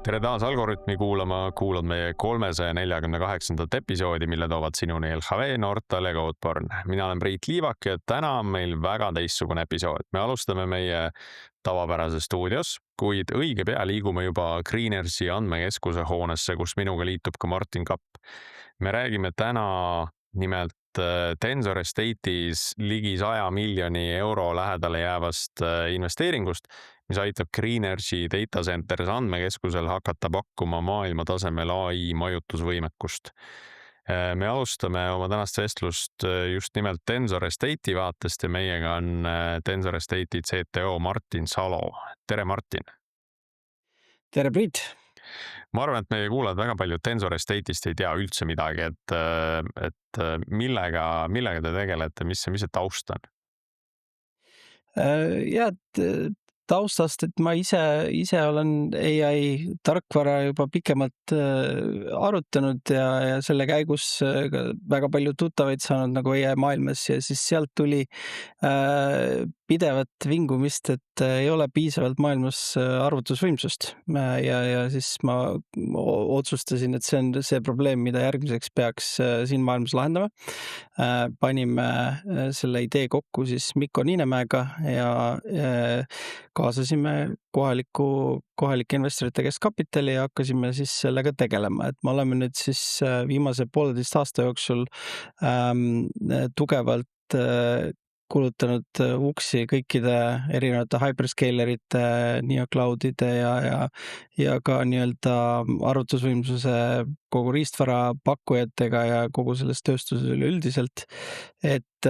tere taas Algorütmi kuulama, kuulad meie 348. episoodi, mille toovad sinuni LHV, Nortal ja Codeborn. Mina olen Priit Liivak ja täna on meil väga teistsugune episood. Me alustame meie tavapärases stuudios, kuid õige pea liigume juba Greenersi andmekeskuse hoonesse, kus minuga liitub ka Martin Kapp. Me räägime täna nimelt Tensor Estate'is ligi 100 miljoni euro lähedale jäävast investeeringust, mis aitab Greenersi Data Centers andmekeskusel hakata pakkuma maailmatasemel AI majutusvõimekust. Me alustame oma tänast vestlust just nimelt Tensor Estate'i vaatest ja meiega on Tensor Estate'i CTO Martin Salo. Tere, Martin! Tere, Priit! Ma arvan, et meie kuulajad väga palju Tensor Estate'ist ei tea üldse midagi, et millega te tegelete, mis see taust on? Ja taustast, et ma ise olen AI tarkvara juba pikemalt arutanud ja selle käigus ka väga palju tuttavaid saanud nagu AI maailmas ja siis sealt tuli pidevat vingumist, et ei ole piisavalt maailmas arvutusvõimsust. Ja siis ma otsustasin, et see on see probleem, mida järgmiseks peaks siin maailmas lahendama. Panime selle idee kokku siis Mikko Niinemäega ja kaasasime kohalike investorite keskkapitali ja hakkasime siis sellega tegelema. Et me oleme nüüd siis viimase 1,5 aasta jooksul tugevalt kulutanud uksi kõikide erinevate hyperscalerite, neocloudide ja ka nii-öelda arvutusvõimsuse kogu riistvara pakkujatega ja kogu selles tööstuses üleüldiselt. Et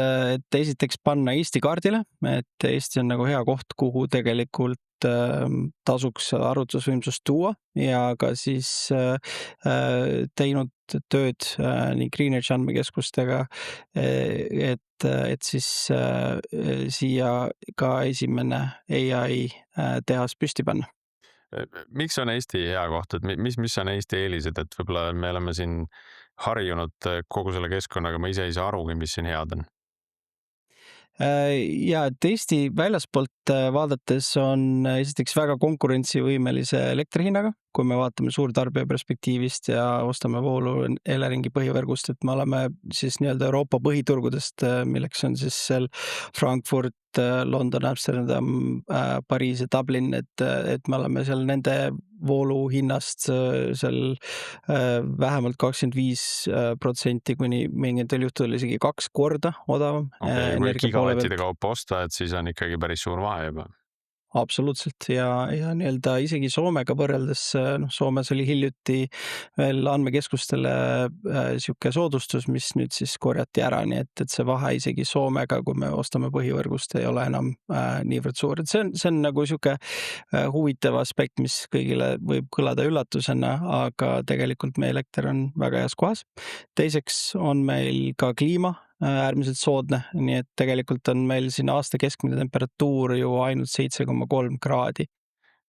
esiteks panna Eesti kaardile, et Eesti on nagu hea koht, kuhu tegelikult tasuks arvutusvõimsust tuua ja ka siis teinud tööd nii Greenersi andmekeskustega, et siis siia ka esimene AI tehas püsti panna. Miks on Eesti hea koht, et mis on Eesti eelised, et võib-olla me oleme siin harjunud kogu selle keskkonnaga, ma ise ei saa arugi, mis siin head on? Ja et Eesti väljaspoolt vaadates on esiteks väga konkurentsivõimelise elektri hinnaga, kui me vaatame suurtarbija perspektiivist ja ostame voolu Eleringi põhivõrgust, et me oleme siis nii-öelda Euroopa põhiturgudest, milleks on siis seal Frankfurt, London, Amsterdam, Pariis ja Dublin, et me oleme seal nende voolu hinnast seal vähemalt 25% kuni mingitel juhtudel isegi 2 korda odavam Okei, kui energia poole gigavattide pealt. kaupa osta, et siis on ikkagi päris suur vahe juba. Absoluutselt ja nii-öelda isegi Soomega võrreldes, noh, Soomes oli hiljuti veel andmekeskustele sihuke soodustus, mis nüüd siis korjati ära, nii et see vahe isegi Soomega, kui me ostame põhivõrgust, ei ole enam niivõrd suur. Et see on nagu sihuke huvitav aspekt, mis kõigile võib kõlada üllatusena, aga tegelikult meie elekter on väga heas kohas. Teiseks on meil ka kliima äärmiselt soodne, nii et tegelikult on meil siin aasta keskmine temperatuur ju ainult 7,3 kraadi.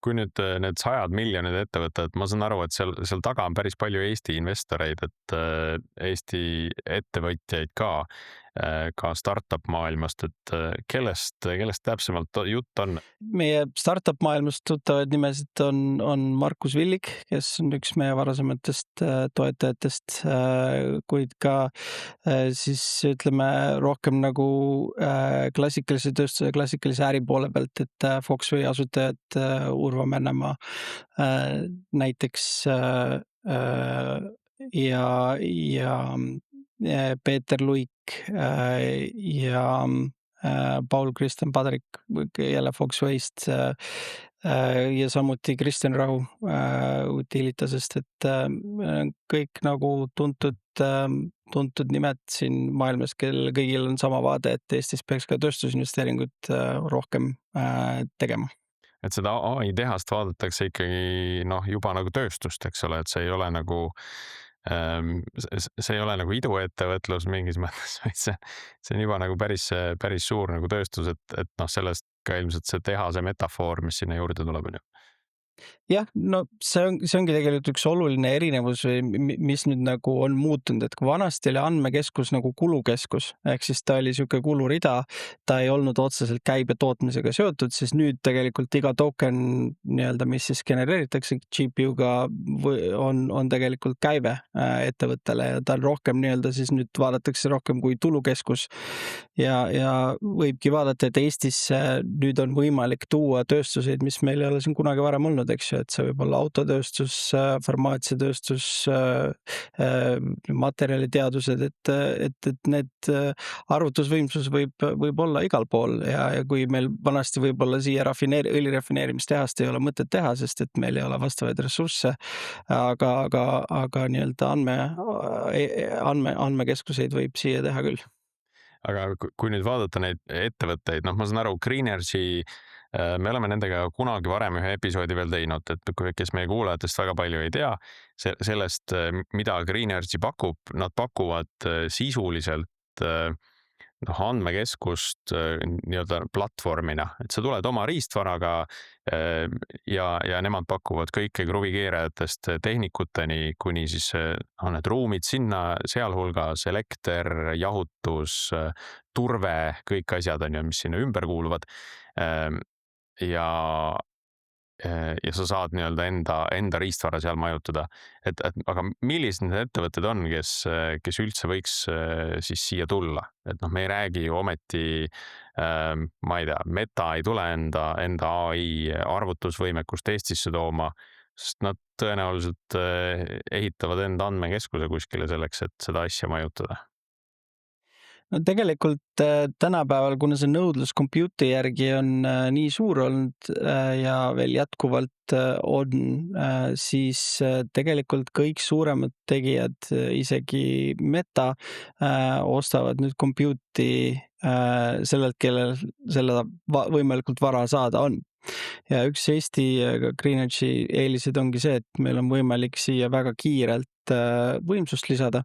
Kui nüüd need 100 miljonid ettevõtted, ma saan aru, et seal taga on päris palju Eesti investoreid, et Eesti ettevõtjaid ka startup maailmast, et kellest täpsemalt jutt on? Meie startup maailmast tuttavaid nimesid on Markus Villig, kes on üks meie varasematest toetajatest, kuid ka siis ütleme rohkem nagu klassikalise tööstuse, klassikalise äri poole pealt, et Foxway asutajad Urvo Männemaa näiteks ja Peeter Luik ja Paul-Kristjan Padrik jälle Foxwayst ja samuti Kristjan Rahu Utilitasest, et kõik nagu tuntud nimed siin maailmas, kellel kõigil on sama vaade, et Eestis peaks ka tööstusinvesteeringuid rohkem tegema. Et seda AI tehast vaadatakse ikkagi juba nagu tööstust, eks ole, et see ei ole nagu see ei ole nagu iduettevõtlus mingis mõttes, vaid see on juba nagu päris suur nagu tööstus, et sellest ka ilmselt see tehase metafoor, mis sinna juurde tuleb, on ju. Jah, no see ongi tegelikult üks oluline erinevus või mis nüüd nagu on muutunud, et kui vanasti oli andmekeskus nagu kulukeskus, ehk siis ta oli niisugune kulurida, ta ei olnud otseselt käibe tootmisega seotud, siis nüüd tegelikult iga token nii-öelda, mis siis genereeritakse GPU-ga on tegelikult käive ettevõttele ja ta on rohkem nii-öelda siis nüüd vaadatakse rohkem kui tulukeskus. Ja võibki vaadata, et Eestisse nüüd on võimalik tuua tööstuseid, mis meil ei ole siin kunagi varem olnud, eks ju, et see võib olla autotööstus, farmaatsiatööstus, materjaliteadused, et need arvutusvõimsus võib olla igal pool ja kui meil vanasti võib-olla siia õlirafineerimistehast ei ole mõtet teha, sest et meil ei ole vastavaid ressursse, aga nii-öelda andmekeskuseid võib siia teha küll. Aga kui nüüd vaadata neid ettevõtteid, noh, ma saan aru, Greenergy, me oleme nendega kunagi varem ühe episoodi veel teinud, et kes meie kuulajatest väga palju ei tea sellest, mida Greenergy pakub, nad pakuvad sisuliselt noh, andmekeskust nii-öelda platvormina, et sa tuled oma riistvaraga ja nemad pakuvad kõike kruvikeerajatest tehnikuteni kuni siis on need ruumid sinna, sealhulgas elekter, jahutus, turve, kõik asjad on ju, mis sinna ümber kuuluvad. ja ja sa saad nii-öelda enda riistvara seal majutada. Aga millised need ettevõtted on, kes üldse võiks siis siia tulla? Et noh, me ei räägi ju ometi, ma ei tea, Meta ei tule enda ai arvutusvõimekust Eestisse tooma, sest nad tõenäoliselt ehitavad enda andmekeskuse kuskile selleks, et seda asja majutada. No tegelikult tänapäeval, kuna see nõudlus compute'i järgi on nii suur olnud ja veel jätkuvalt on, siis tegelikult kõik suuremad tegijad, isegi Meta, ostavad nüüd compute'i sellelt, kellel selle võimalikult vara saada on. Ja üks Eesti Greenedge'i eeliseid ongi see, et meil on võimalik siia väga kiirelt võimsust lisada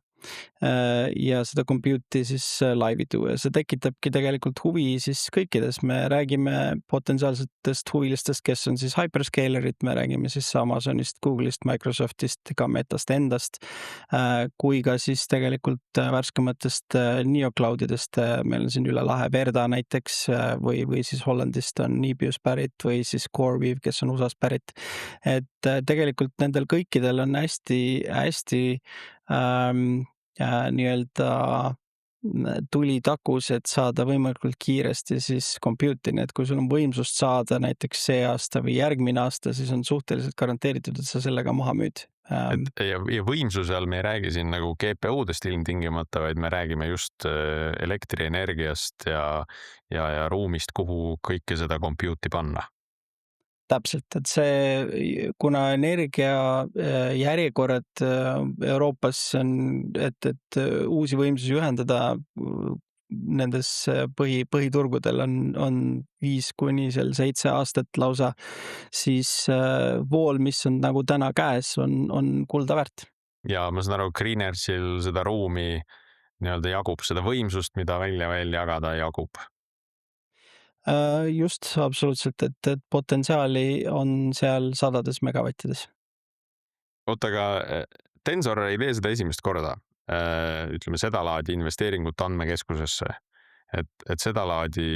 ja seda compute'i siis laivi tuua ja see tekitabki tegelikult huvi siis kõikides. Me räägime potentsiaalsetest huvilistest, kes on siis hyperscalerid, me räägime siis Amazonist, Google'ist, Microsoftist, ka Metast endast, kui ka siis tegelikult värskematest neocloudidest. Meil on siin üle lahe Verda näiteks või siis Hollandist on Nebius pärit või siis CoreWeave, kes on USA-st pärit. Et tegelikult nendel kõikidel on hästi nii-öelda tuli takus, et saada võimalikult kiiresti siis compute'i, nii et kui sul on võimsust saada näiteks see aasta või järgmine aasta, siis on suhteliselt garanteeritud, et sa sellega maha müüd. Ja võimsuse all me ei räägi siin nagu GPU-dest ilmtingimata, vaid me räägime just elektrienergiast ja ruumist, kuhu kõike seda compute'i panna. Täpselt, et see, kuna energia järjekorrad Euroopas on, et uusi võimsusi ühendada nendes põhiturgudel on 5 kuni 7 aastat lausa, siis vool, mis on nagu täna käes, on kulda väärt. Ja ma saan aru, Greenergy'l seda ruumi nii-öelda jagub, seda võimsust, mida välja jagada jagub. Just, absoluutselt, et potentsiaali on seal sadades megavattides. Oota, aga Tensor ei tee seda esimest korda, ütleme sedalaadi investeeringut andmekeskusesse, et sedalaadi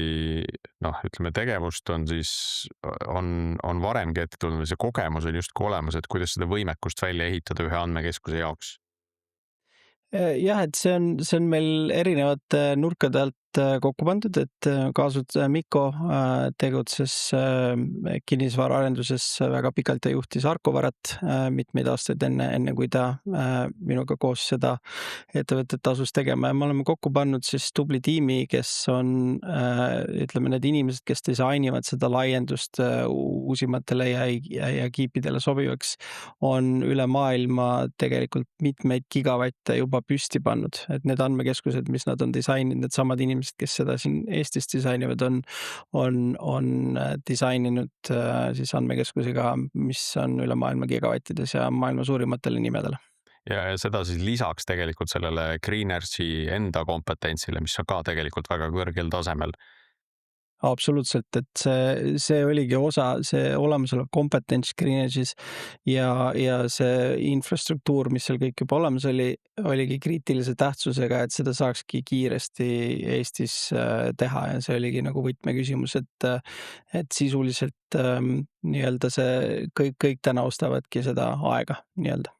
noh, ütleme tegevust on siis, on varemgi ette tulnud, see kogemus on justkui olemas, et kuidas seda võimekust välja ehitada ühe andmekeskuse jaoks. Jah, et see on meil erinevate nurkade alt kokku pandud, et kaasutaja Mikko tegutses kinnisvaraarenduses väga pikalt ja juhtis Arkovarat mitmeid aastaid enne kui ta minuga koos seda ettevõtet asus tegema ja me oleme kokku pannud siis tubli tiimi, kes on ütleme, need inimesed, kes disainivad seda laiendust uusimatele ja kiipidele sobivaks, on üle maailma tegelikult mitmeid gigavatte juba püsti pannud, et need andmekeskused, mis nad on disaininud, needsamad inimesed, kes seda siin Eestis disainivad, on disaininud siis andmekeskusega, mis on üle maailma gigavattides ja maailma suurimatele nimedele. Ja seda siis lisaks tegelikult sellele Greenergy enda kompetentsile, mis on ka tegelikult väga kõrgel tasemel. absoluutselt, et see oligi osa, see olemasolev kompetents Greenedge'is ja see infrastruktuur, mis seal kõik juba olemas oli, oligi kriitilise tähtsusega, et seda saakski kiiresti Eestis teha ja see oligi nagu võtmeküsimus, et sisuliselt nii-öelda see kõik täna ostavadki seda aega nii-öelda.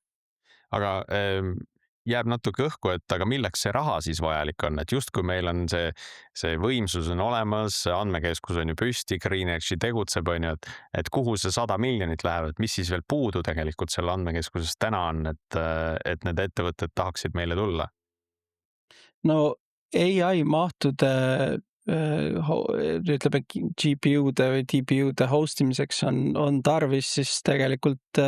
Aga jääb natuke õhku, et aga milleks see raha siis vajalik on, et justkui meil on see võimsus on olemas, andmekeskus on ju püsti, Greenedge'i tegutseb, on ju, et kuhu see 100 miljonit läheb, et mis siis veel puudu tegelikult seal andmekeskuses täna on, et need ettevõtted tahaksid meile tulla? No ai mahtude ütleme GPU-de või TPU-de host imiseks on tarvis siis tegelikult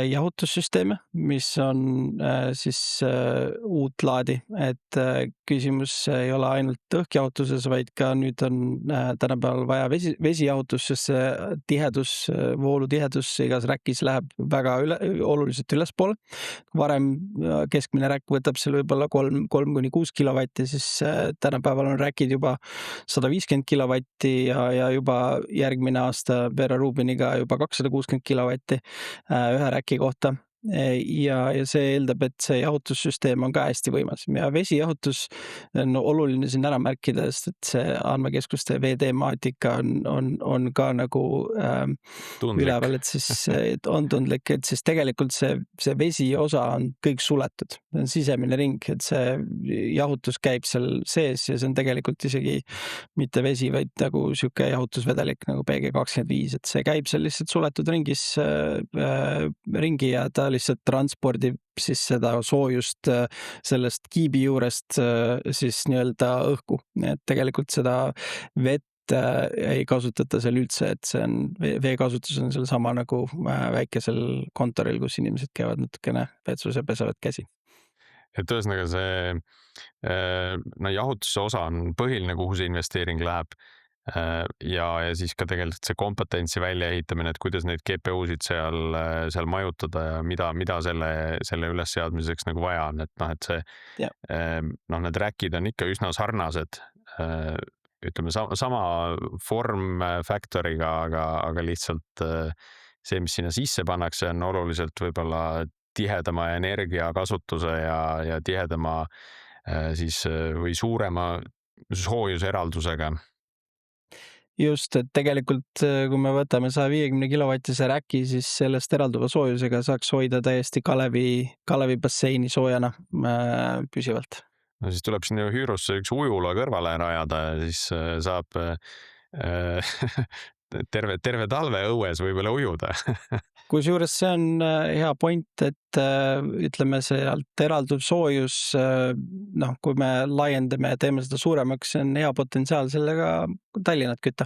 jahutussüsteeme, mis on siis uut laadi, et küsimus ei ole ainult õhkjahutuses, vaid ka nüüd on tänapäeval vaja vesijahutust, sest see tihedus, voolutihedus igas räkis läheb väga oluliselt ülespoole. Varem keskmine räkk võtab seal võib-olla 3–6 kilovatti, siis tänapäeval on räkid juba 150 kilovatti ja juba järgmine aasta Vera Rubiniga juba 260 kilovatti ühe räki kohta. Ja see eeldab, et see jahutussüsteem on ka hästi võimas ja vesijahutus on oluline siin ära märkida, sest et see andmekeskuste veetemaatika on ka nagu Tundlik. üleval, et siis et on tundlik, et siis tegelikult see vesi osa on kõik suletud, see on sisemine ring, et see jahutus käib seal sees ja see on tegelikult isegi mitte vesi, vaid nagu sihuke jahutusvedelik nagu PG25, et see käib seal lihtsalt suletud ringis ringi ja ta lihtsalt transpordib siis seda soojust sellest kiibi juurest siis nii-öelda õhku, et tegelikult seda vett ei kasutata seal üldse, et see on, veekasutus on seal sama nagu väikesel kontoril, kus inimesed käivad natukene vetsus ja pesevad käsi. Et ühesõnaga see no jahutuse osa on põhiline, kuhu see investeering läheb. Ja siis ka tegelikult see kompetentsi väljaehitamine, et kuidas neid GPU-sid seal majutada ja mida selle ülesseadmiseks nagu vaja on, et noh, et see Ja. noh, need räkid on ikka üsna sarnased, ütleme sama form factor'iga, aga lihtsalt see, mis sinna sisse pannakse, on oluliselt võib-olla tihedama energiakasutuse ja tihedama siis või suurema soojuseraldusega. Just, et tegelikult kui me võtame 150 kilovatise räki, siis sellest eralduva soojusega saaks hoida täiesti Kalevi basseini soojana püsivalt. No siis tuleb sinna Hüürosse üks ujula kõrvale rajada ja siis saab terve talve õues võib-olla ujuda. Kusjuures see on hea point, et ütleme, sealt eralduv soojus, noh, kui me laiendame ja teeme seda suuremaks, see on hea potentsiaal sellega Tallinnat kütta.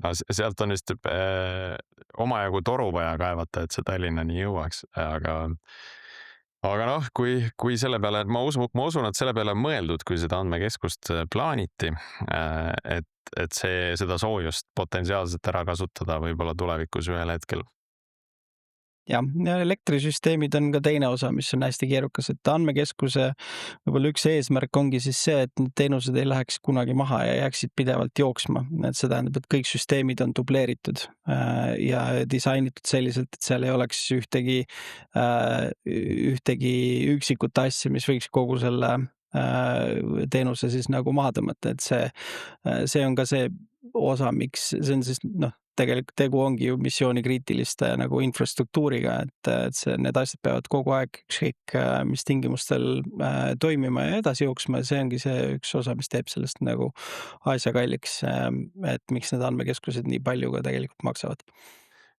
No sealt on vist omajagu toru vaja kaevata, et see Tallinnani jõuaks, aga noh, kui selle peale, ma usun, et selle peale on mõeldud, kui seda andmekeskust plaaniti, et seda soojust potentsiaalselt ära kasutada võib-olla tulevikus ühel hetkel. Jah, ja elektrisüsteemid on ka teine osa, mis on hästi keerukas, et andmekeskuse võib-olla üks eesmärk ongi siis see, et need teenused ei läheks kunagi maha ja jääksid pidevalt jooksma. Et see tähendab, et kõik süsteemid on dubleeritud ja disainitud selliselt, et seal ei oleks ühtegi üksikut asja, mis võiks kogu selle teenuse siis nagu maha tõmmata, et see on ka see osa, miks see on siis noh, tegelikult tegu ongi ju missioonikriitiliste nagu infrastruktuuriga, et need asjad peavad kogu aeg ükskõik mis tingimustel toimima ja edasi jooksma ja see ongi see üks osa, mis teeb sellest nagu asja kalliks, et miks need andmekeskused nii palju ka tegelikult maksavad.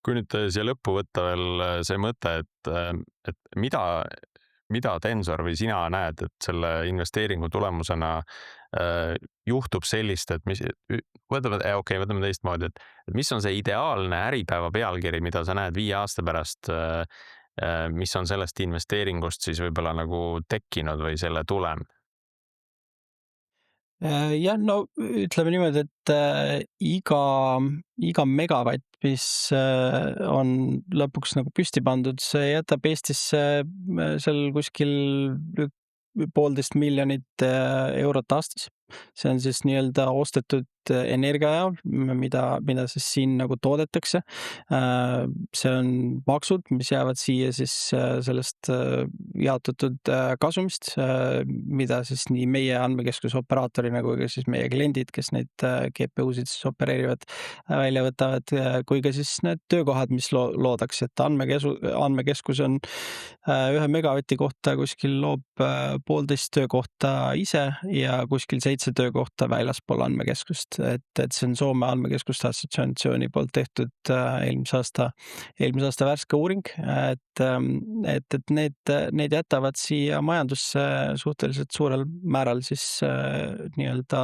Kui nüüd siia lõppu võtta veel see mõte, et mida Tensor või sina näed, et selle investeeringu tulemusena juhtub sellist, et võtame teistmoodi, et mis on see ideaalne äripäeva pealkiri, mida sa näed 5 aasta pärast, mis on sellest investeeringust siis võib-olla nagu tekkinud või selle tulem? Jah, no ütleme niimoodi, et iga megavatt, mis on lõpuks nagu püsti pandud, see jätab Eestisse seal kuskil 1,5 miljonit eurot aastas. see on siis nii-öelda ostetud energia ajal, mida siis siin nagu toodetakse. See on maksud, mis jäävad siia siis sellest jaotatud kasumist, mida siis nii meie andmekeskuse operaatorina kui ka siis meie kliendid, kes neid GPU-sid siis opereerivad, välja võtavad, kui ka siis need töökohad, mis loodakse, et andmekeskus on 1 megavati kohta kuskil loob 1,5 töökohta ise ja kuskil 7 töökohta väljaspool andmekeskust. Et see on Soome andmekeskuste assotsiatsiooni poolt tehtud eelmise aasta värske uuring, et need jätavad siia majandusse suhteliselt suurel määral siis nii-öelda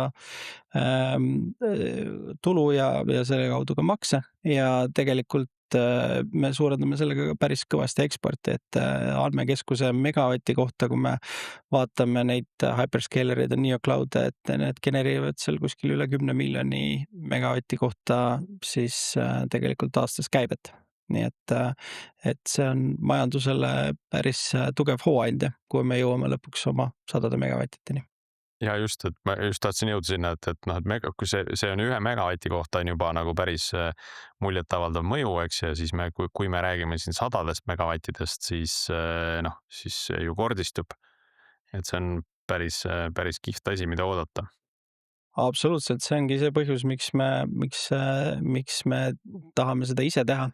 tulu ja selle kaudu ka makse ja tegelikult me suurendame sellega ka päris kõvasti eksporti, et andmekeskuse megavati kohta, kui me vaatame neid hyperscalereid ja neocloud'e, et need genereerivad seal kuskil üle 10 miljoni megavati kohta siis tegelikult aastas käibet. Nii et see on majandusele päris tugev hooandja, kui me jõuame lõpuks oma 100 megavattiteni. Ja just, et ma just tahtsin jõuda sinna, et noh, et kui see on 1 megavati kohta on juba nagu päris muljetavaldav mõju, eks, ja siis kui me räägime siin 100 megavattidest, siis siis ju kordistub. Et see on päris kihvt asi, mida oodata. Absoluutselt, see ongi see põhjus, miks me tahame seda ise teha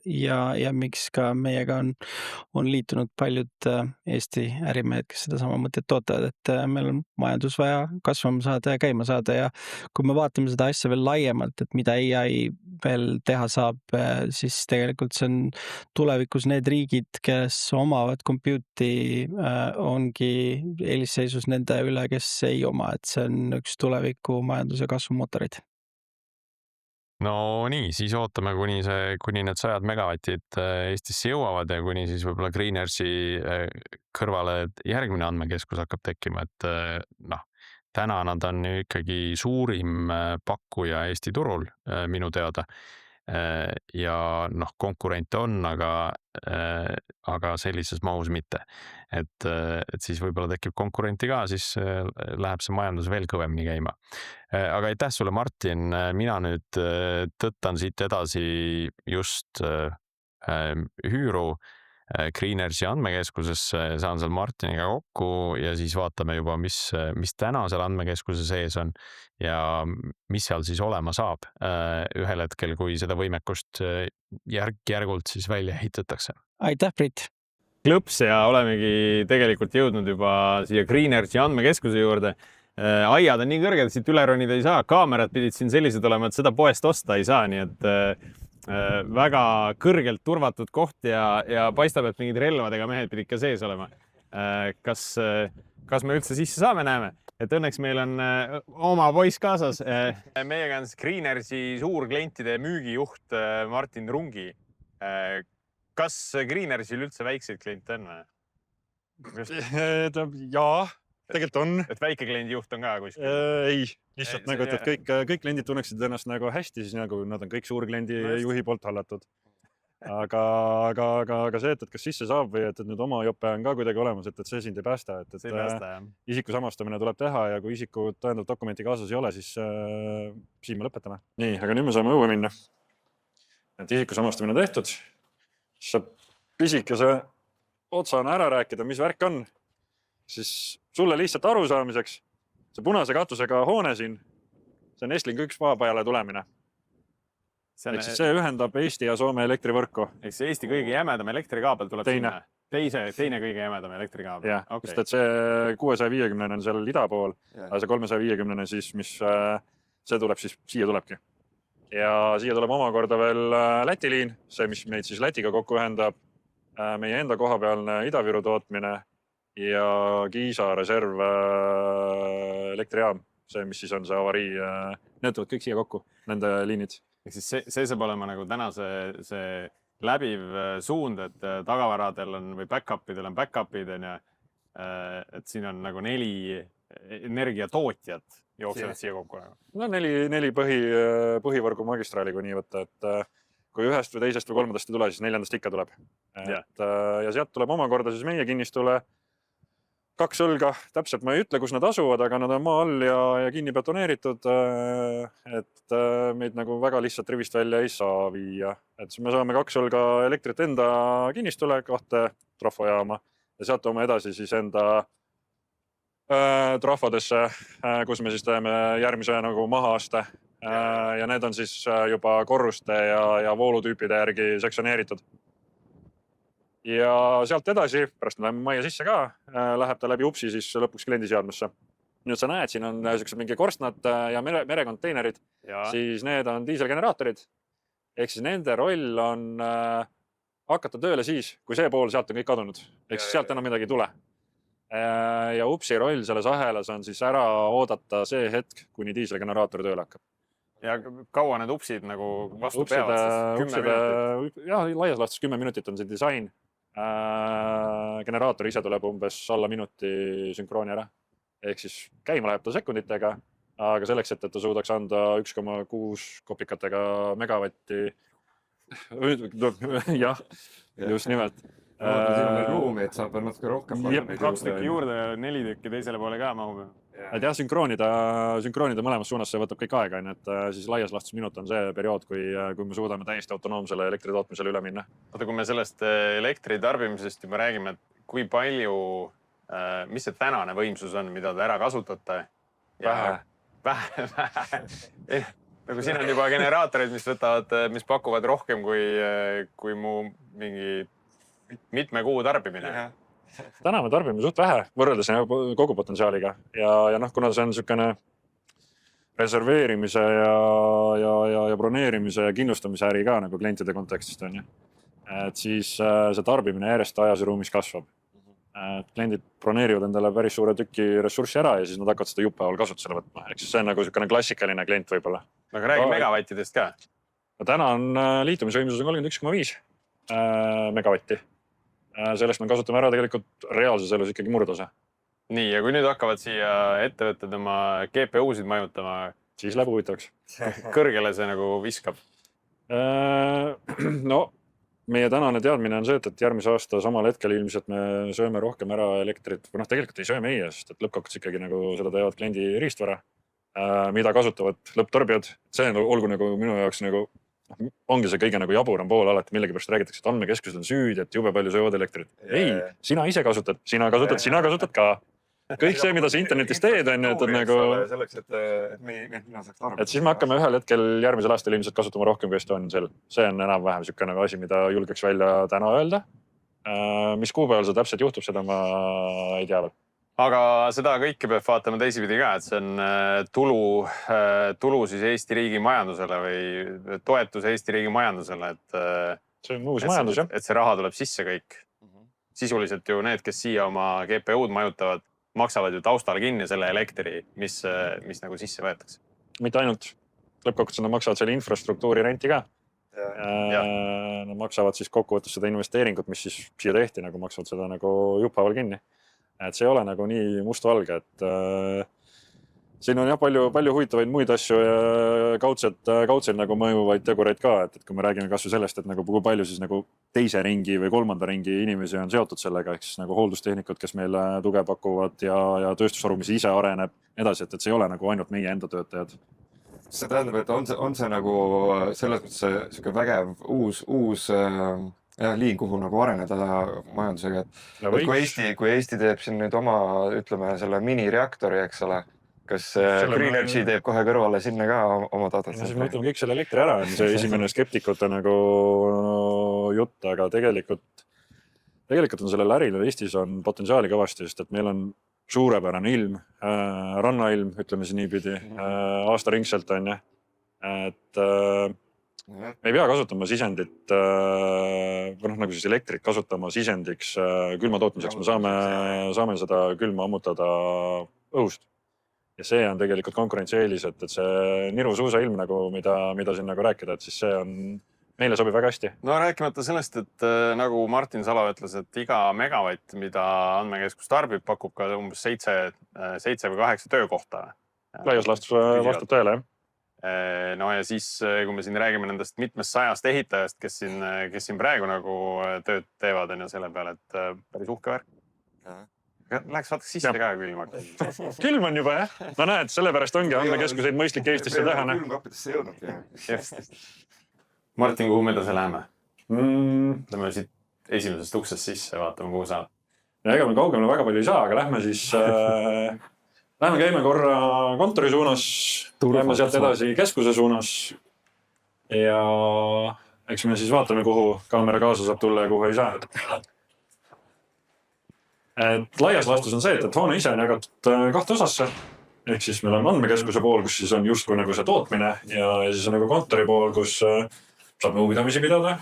ja miks ka meiega on liitunud paljud Eesti ärimehed, kes sedasama mõtet tootavad, et meil on majandus vaja kasvama saada ja käima saada ja kui me vaatame seda asja veel laiemalt, et mida AI veel teha saab, siis tegelikult see on tulevikus need riigid, kes omavad compute'i, ongi eelisseisus nende üle, kes ei oma, et see on üks tuleviku majanduse kasvumootorid. No nii, siis ootame, kuni need 100 megavatid Eestisse jõuavad ja kuni siis võib-olla Greenersi kõrvale järgmine andmekeskus hakkab tekkima, et noh, täna nad on ikkagi suurim pakkuja Eesti turul minu teada. Ja noh, konkurente on, aga sellises mahus mitte. Et siis võib-olla tekib konkurenti ka, siis läheb see majandus veel kõvemini käima. Aga aitäh sulle, Martin. Mina nüüd tõttan siit edasi just Hüüru Greenersi andmekeskusesse, saan seal Martiniga kokku ja siis vaatame juba, mis täna seal andmekeskuse sees on ja mis seal siis olema saab ühel hetkel, kui seda võimekust järk-järgult siis välja ehitatakse. Aitäh, Priit! Klõps ja olemegi tegelikult jõudnud juba siia Greenersi andmekeskuse juurde. Aiad on nii kõrged, siit üle ronida ei saa, kaamerad pidid siin sellised olema, et seda poest osta ei saa, nii et väga kõrgelt turvatud koht ja paistab, et mingid relvadega mehed pidid ka sees olema. Kas me üldse sisse saame, näeme? Et õnneks meil on oma poiss kaasas. Meiega on Greenersi suurklientide müügijuht Martin Rungi. Kas Greenersil üldse väikseid kliente on? Jaa, tegelikult on. Et väike kliendi juht on ka kuskil? Ei, lihtsalt nagu, et kõik kliendid tunneksid ennast nagu hästi, siis nagu nad on kõik suurkliendi juhi poolt hallatud. Aga see, et kas sisse saab või et nüüd oma jope on ka kuidagi olemas, et see sind ei päästa. Isiku samastamine tuleb teha ja kui isiku tõendav dokumenti kaasas ei ole, siis siin me lõpetame. Nii, aga nüüd me saame õue minna. Et isiku samastamine tehtud. Saab pisikese otsana ära rääkida, mis värk on. Siis sulle lihtsalt arusaamiseks, see punase katusega hoone siin, see on Estlink 1 maa peale tulemine. See ühendab Eesti ja Soome elektrivõrku. Ehk see Eesti kõige jämedam elektrikaabel tuleb Teine. Sinna? Teine kõige jämedam elektrikaabel? Jah, sest et see 650 on seal ida pool, aga see 350 siis, mis see tuleb siis, siia tulebki. Ja siia tuleb omakorda veel Läti liin, see, mis meid siis Lätiga kokku ühendab, meie enda kohapealne Ida-Viru tootmine ja Kiisa reserv elektrijaam, see, mis siis on see avarii, need tulevad kõik siia kokku, nende liinid. Ehk siis see saab olema nagu täna see läbiv suund, et tagavaradel on või back-upidel on back-upid, et siin on nagu 4 energiatootjat jooksevad siia kokku. No 4 põhivõrgu magistraali, kui nii võtta, et kui ühest või teisest või kolmandast ei tule, siis 4. ikka tuleb. Ja sealt tuleb omakorda siis meie kinnistule 2 õlga, täpselt ma ei ütle, kus nad asuvad, aga nad on maa all ja kinni betoneeritud, et meid nagu väga lihtsalt rivist välja ei saa viia. Et me saame 2 õlga elektrit enda kinnistule, 2 trafojaama ja sealt toome edasi siis enda trafodesse, kus me siis teeme järgmise nagu mahaaste. Ja need on siis juba korruste ja voolutüüpide järgi sektsioneeritud. Ja sealt edasi, pärast me läheme majja sisse ka, läheb ta läbi upsi siis lõpuks kliendiseadmesse. Nüüd sa näed, siin on sellised mingi korstnad ja merekonteinerid, siis need on diiselgeneraatorid. Ehk siis nende roll on hakata tööle siis, kui see pool sealt on kõik kadunud. Ehk siis sealt enam midagi ei tule. Ja upsi roll selles ahelas on siis ära oodata see hetk, kuni diiselgeneraator tööle hakkab. Ja kaua need upsid nagu vastu peavad? 10 minutit? Jah, laias laastus 10 minutit on see disain. Generaator ise tuleb umbes alla minuti sünkrooni ära. Ehk siis käima läheb ta sekunditega, aga selleks, et ta suudaks anda 1,6 kopikatega megavatti. Jah, just nimelt. Siin on veel ruumi, et saab natuke rohkem. 2 tükki juurde ja 4 tükki teisele poole ka mahub. Et jah, sünkroonida mõlemas suunas, see võtab kõik aega, et siis laias laastus minut on see periood, kui me suudame täiesti autonoomsele elektritootmisele üle minna. Oota, kui me sellest elektri tarbimisest juba räägime, et kui palju, mis see tänane võimsus on, mida te ära kasutate? Vähe. Nagu siin on juba generaatorid, mis pakuvad rohkem kui mu mingi mitme kuu tarbimine. Täna me tarbime suht vähe võrreldes kogu potentsiaaliga ja kuna see on niisugune reserveerimise ja broneerimise ja kindlustamise äri ka nagu klientide kontekstist on, et siis see tarbimine järjest ajas ja ruumis kasvab. Kliendid broneerivad endale päris suure tüki ressurssi ära ja siis nad hakkavad seda jupppäeval kasutusele võtma. Ehk siis see on nagu niisugune klassikaline klient võib-olla. Aga räägi megavattidest ka. Täna on liitumisvõimsus 31,5 megavatti. Sellest me kasutame ära tegelikult reaalses elus ikkagi murdosa. Nii, ja kui nüüd hakkavad siia ettevõtted oma GPU-sid majutama, siis läheb huvitavaks. Kõrgele see nagu viskab? No, meie tänane teadmine on see, et järgmise aasta samal hetkel ilmselt me sööme rohkem ära elektrit. Või tegelikult ei söö meie, sest et lõppkokkuvõttes ikkagi nagu seda teevad kliendi riistvara, mida kasutavad lõpptarbijad. See olgu nagu minu jaoks nagu ongi see kõige nagu jaburam pool alati, millegipärast räägitakse, et andmekeskused on süüd, et jube palju söövad elektrit. Ei, sina ise kasutad, sina kasutad ka. Kõik see, mida sa internetis teed, on nagu... Selleks, et mina saaks tarbida. Et siis me hakkame ühel hetkel järgmisel aastal ilmselt kasutama rohkem kui Estonian Cell. See on enam-vähem niisugune nagu asi, mida julgeks välja täna öelda. Mis kuupäeval see täpselt juhtub, seda ma ei tea veel. Aga seda kõike peab vaatama teisipidi ka, et see on tulu siis Eesti riigi majandusele või toetus Eesti riigi majandusele, et see on uus majandus, jah. Et see raha tuleb sisse kõik. Sisuliselt ju need, kes siia oma GPU-d majutavad, maksavad ju taustale kinni selle elektri, mis nagu sisse võetakse. Mitte ainult. Lõppkokkuvõttes nad maksavad selle infrastruktuuri renti ka. Nad maksavad siis kokkuvõttes seda investeeringut, mis siis siia tehti, nagu maksavad seda nagu jupphaval kinni. Et see ei ole nagu nii mustvalge, et siin on jah palju huvitavaid muid asju ja kaudselt nagu mõjuvaid tegureid ka, et kui me räägime kasvõi sellest, et nagu kui palju siis nagu teise ringi või 3. ringi inimesi on seotud sellega, ehk siis nagu hooldustehnikud, kes meile tuge pakuvad ja tööstusharu, mis ise areneb edasi, et see ei ole nagu ainult meie enda töötajad. See tähendab, et on see nagu selles mõttes selline vägev uus liin, kuhu nagu areneda majandusega. Kui Eesti teeb siin nüüd oma, ütleme, selle minireaktori, eks ole, kas Green Energy teeb kohe kõrvale sinna ka oma datat? Siis me ütleme kõik selle elektri ära, on see esimene skeptikute nagu jutt, aga tegelikult on sellel äril Eestis on potentsiaali kõvasti, sest et meil on suurepärane ilm, rannailm, ütleme see niipidi, aastaringselt on, et me ei pea kasutama sisendit, või nagu siis elektrit kasutama sisendiks külma tootmiseks. Me saame seda külma ammutada õhust. Ja see on tegelikult konkurentsieelis, et see niru suusa ilm, nagu, mida siin nagu rääkida, et siis see on meile sobib väga hästi. No rääkimata sellest, et nagu Martin Salo ütles, et iga megavatt, mida andmekeskus tarbib, pakub ka umbes 7 või 8 töökohta. Laias laastus vastab tõele, jah. No ja siis, kui me siin räägime nendest mitmest 100 ehitajast, kes siin praegu nagu tööd teevad, on ju selle peale, et päris uhke värk. Läheks vaata sisse ka külma. Külm on juba, jah? No näed, sellepärast ongi andmekeskuseid mõistlik Eestisse teha. Külmkappidesse jõudnud. Martin, kuhu me edasi läheme? Lähme siit esimesest uksest sisse ja vaatame, kuhu saab. Ja ega me kaugemale väga palju ei saa, aga lähme siis... Lähme käime korra kontori suunas, lähme sealt edasi keskuse suunas ja eks me siis vaatame, kuhu kaamera kaasa saab tulla ja kuhu ei saa. Et laias laastus on see, et hoone ise on jagatud kahte osasse. Ehk siis meil on andmekeskuse pool, kus siis on justkui nagu see tootmine ja siis on nagu kontori pool, kus saab nõupidamisi pidada,